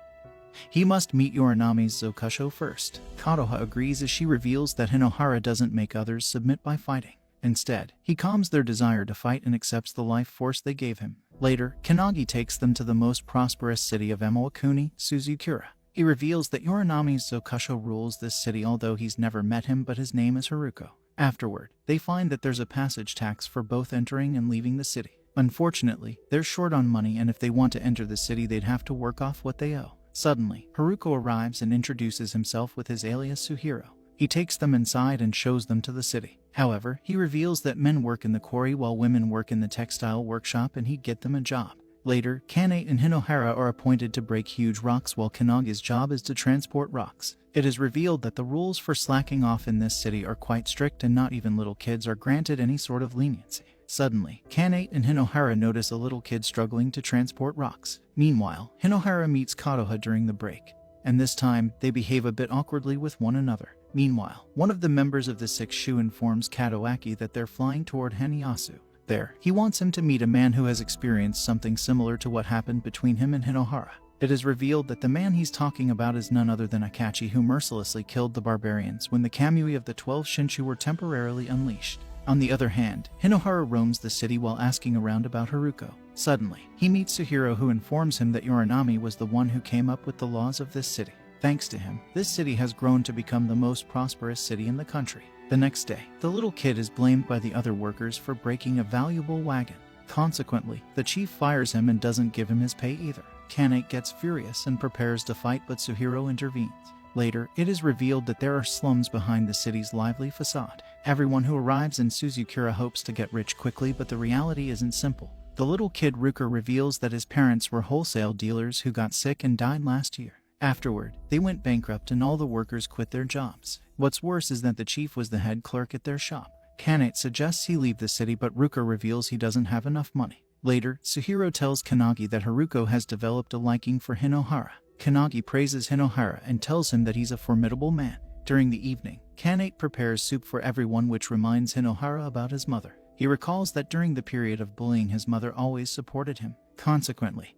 he must meet Yorinami's Zokusho first. Kotoha agrees as she reveals that Hinohara doesn't make others submit by fighting. Instead, he calms their desire to fight and accepts the life force they gave him. Later, Kanagi takes them to the most prosperous city of Emawakuni, Suzukura. He reveals that Yorinami's Zokusho rules this city, although he's never met him, but his name is Haruko. Afterward, they find that there's a passage tax for both entering and leaving the city. Unfortunately, they're short on money, and if they want to enter the city, they'd have to work off what they owe. Suddenly, Haruko arrives and introduces himself with his alias Suhiro. He takes them inside and shows them to the city. However, he reveals that men work in the quarry while women work in the textile workshop, and he'd get them a job. Later, Kanate and Hinohara are appointed to break huge rocks, while Kanagi's job is to transport rocks. It is revealed that the rules for slacking off in this city are quite strict, and not even little kids are granted any sort of leniency. Suddenly, Kanate and Hinohara notice a little kid struggling to transport rocks. Meanwhile, Hinohara meets Kotoha during the break, and this time, they behave a bit awkwardly with one another. Meanwhile, one of the members of the Sixth Shu informs Katawaki that they're flying toward Haniyasu. There, he wants him to meet a man who has experienced something similar to what happened between him and Hinohara. It is revealed that the man he's talking about is none other than Akachi, who mercilessly killed the barbarians when the Kamui of the 12 Shinshu were temporarily unleashed. On the other hand, Hinohara roams the city while asking around about Haruko. Suddenly, he meets Suhiro, who informs him that Yorinami was the one who came up with the laws of this city. Thanks to him, this city has grown to become the most prosperous city in the country. The next day, the little kid is blamed by the other workers for breaking a valuable wagon. Consequently, the chief fires him and doesn't give him his pay either. Kanate gets furious and prepares to fight, but Suhiro intervenes. Later, it is revealed that there are slums behind the city's lively facade. Everyone who arrives in Suzukura hopes to get rich quickly, but the reality isn't simple. The little kid Ruka reveals that his parents were wholesale dealers who got sick and died last year. Afterward, they went bankrupt and all the workers quit their jobs. What's worse is that the chief was the head clerk at their shop. Kanate suggests he leave the city, but Ruka reveals he doesn't have enough money. Later, Suhiro tells Kanagi that Haruko has developed a liking for Hinohara. Kanagi praises Hinohara and tells him that he's a formidable man. During the evening, Kanate prepares soup for everyone, which reminds Hinohara about his mother. He recalls that during the period of bullying, his mother always supported him. Consequently,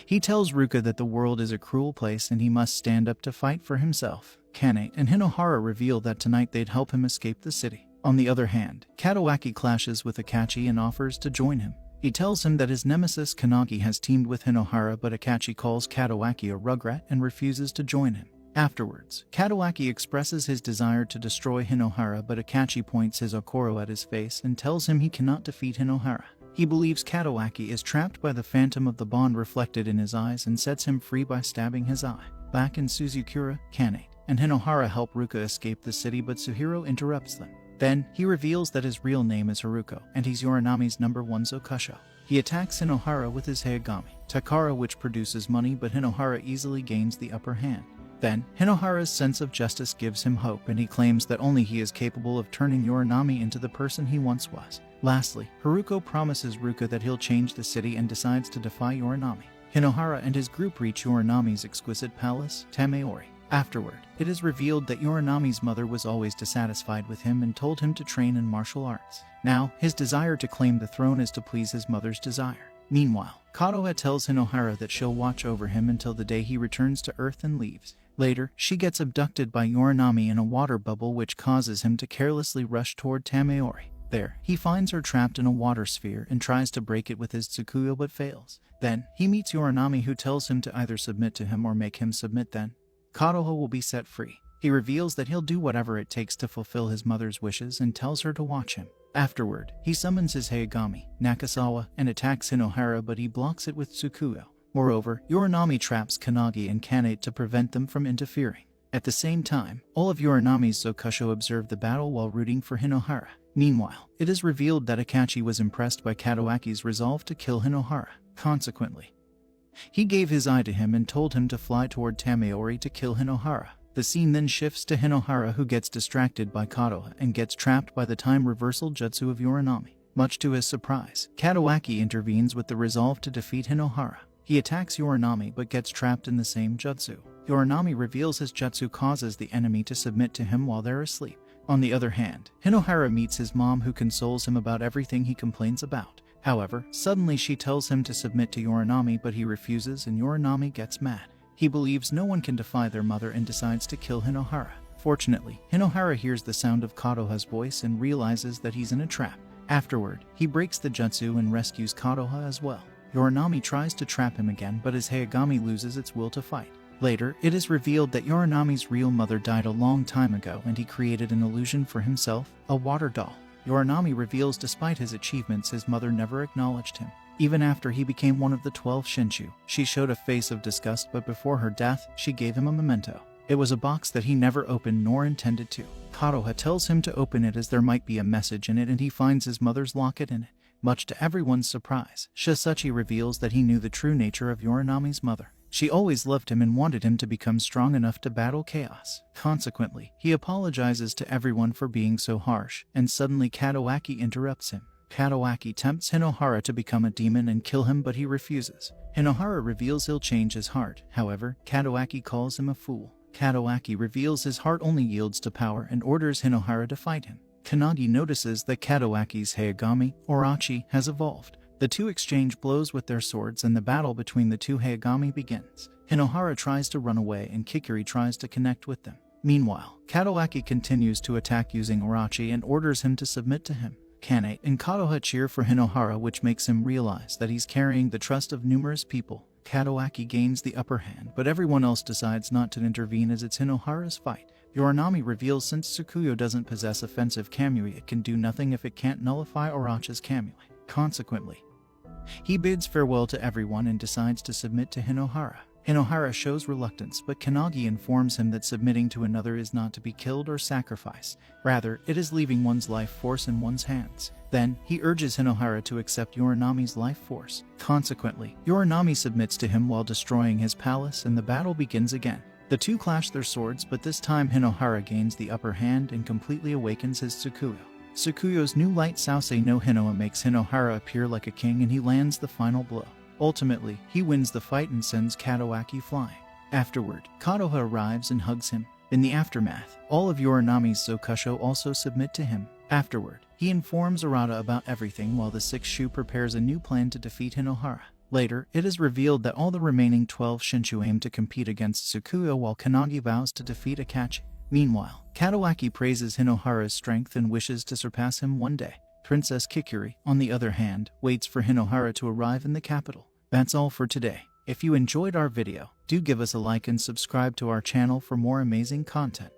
he tells Ruka that the world is a cruel place and he must stand up to fight for himself. Kanate and Hinohara reveal that tonight they'd help him escape the city. On the other hand, Katawaki clashes with Akachi and offers to join him. He tells him that his nemesis Kanagi has teamed with Hinohara, but Akachi calls Katawaki a rugrat and refuses to join him. Afterwards, Katawaki expresses his desire to destroy Hinohara, but Akachi points his Okoro at his face and tells him he cannot defeat Hinohara. He believes Katawaki is trapped by the phantom of the bond reflected in his eyes and sets him free by stabbing his eye. Back in Suzukura, Kanate and Hinohara help Ruka escape the city, but Suhiro interrupts them. Then, he reveals that his real name is Haruko, and he's Yorinami's #1 Zokusho. He attacks Hinohara with his Heigami, Takara, which produces money, but Hinohara easily gains the upper hand. Then, Hinohara's sense of justice gives him hope, and he claims that only he is capable of turning Yorinami into the person he once was. Lastly, Haruko promises Ruka that he'll change the city and decides to defy Yorinami. Hinohara and his group reach Yorinami's exquisite palace, Tameori. Afterward, it is revealed that Yorinami's mother was always dissatisfied with him and told him to train in martial arts. Now, his desire to claim the throne is to please his mother's desire. Meanwhile, Kotoha tells Hinohara that she'll watch over him until the day he returns to Earth and leaves. Later, she gets abducted by Yorinami in a water bubble, which causes him to carelessly rush toward Tameori. There, he finds her trapped in a water sphere and tries to break it with his Tsukuyo but fails. Then, he meets Yorinami, who tells him to either submit to him or make him submit. Then, Kotoha will be set free. He reveals that he'll do whatever it takes to fulfill his mother's wishes and tells her to watch him. Afterward, he summons his Hayagami, Nakasawa, and attacks Hinohara, but he blocks it with Tsukuyo. Moreover, Yorinami traps Kanagi and Kanate to prevent them from interfering. At the same time, all of Yorinami's Zokusho observe the battle while rooting for Hinohara. Meanwhile, it is revealed that Akachi was impressed by Katawaki's resolve to kill Hinohara. Consequently, he gave his eye to him and told him to fly toward Tamaori to kill Hinohara. The scene then shifts to Hinohara, who gets distracted by Kotoha and gets trapped by the time reversal jutsu of Yorinami. Much to his surprise, Katawaki intervenes with the resolve to defeat Hinohara. He attacks Yorinami but gets trapped in the same jutsu. Yorinami reveals his jutsu causes the enemy to submit to him while they're asleep. On the other hand, Hinohara meets his mom, who consoles him about everything he complains about. However, suddenly she tells him to submit to Yorinami, but he refuses and Yorinami gets mad. He believes no one can defy their mother and decides to kill Hinohara. Fortunately, Hinohara hears the sound of Kotoha's voice and realizes that he's in a trap. Afterward, he breaks the jutsu and rescues Kotoha as well. Yorinami tries to trap him again, but his Hayagami loses its will to fight. Later, it is revealed that Yorinami's real mother died a long time ago and he created an illusion for himself, a water doll. Yorinami reveals despite his achievements, his mother never acknowledged him. Even after he became one of the 12 Shinshu, she showed a face of disgust, but before her death, she gave him a memento. It was a box that he never opened nor intended to. Kotoha tells him to open it as there might be a message in it, and he finds his mother's locket in it. Much to everyone's surprise, Shisachi reveals that he knew the true nature of Yorinami's mother. She always loved him and wanted him to become strong enough to battle chaos. Consequently, he apologizes to everyone for being so harsh, and suddenly Katawaki interrupts him. Katawaki tempts Hinohara to become a demon and kill him, but he refuses. Hinohara reveals he'll change his heart. However, Katawaki calls him a fool. Katawaki reveals his heart only yields to power and orders Hinohara to fight him. Kanagi notices that Katawaki's Hayagami, Orochi, has evolved. The two exchange blows with their swords and the battle between the two Hayagami begins. Hinohara tries to run away and Kikuri tries to connect with them. Meanwhile, Katawaki continues to attack using Orochi and orders him to submit to him. Kanate and Kotoha cheer for Hinohara, which makes him realize that he's carrying the trust of numerous people. Katawaki gains the upper hand, but everyone else decides not to intervene as it's Hinohara's fight. Yorinami reveals since Tsukuyo doesn't possess offensive Kamui, it can do nothing if it can't nullify Orochi's Kamui. Consequently, he bids farewell to everyone and decides to submit to Hinohara. Hinohara shows reluctance, but Kanagi informs him that submitting to another is not to be killed or sacrificed. Rather, it is leaving one's life force in one's hands. Then, he urges Hinohara to accept Yorinami's life force. Consequently, Yorinami submits to him while destroying his palace, and the battle begins again. The two clash their swords, but this time Hinohara gains the upper hand and completely awakens his Tsukuyo. Tsukuyo's new light Sausei no Hinoa makes Hinohara appear like a king and he lands the final blow. Ultimately, he wins the fight and sends Katawaki flying. Afterward, Kotoha arrives and hugs him. In the aftermath, all of Yorinami's Zokusho also submit to him. Afterward, he informs Arata about everything while the Sixth Shu prepares a new plan to defeat Hinohara. Later, it is revealed that all the remaining 12 Shinshu aim to compete against Tsukuyo while Kanagi vows to defeat Akachi. Meanwhile, Katawaki praises Hinohara's strength and wishes to surpass him one day. Princess Kikuri, on the other hand, waits for Hinohara to arrive in the capital. That's all for today. If you enjoyed our video, do give us a like and subscribe to our channel for more amazing content.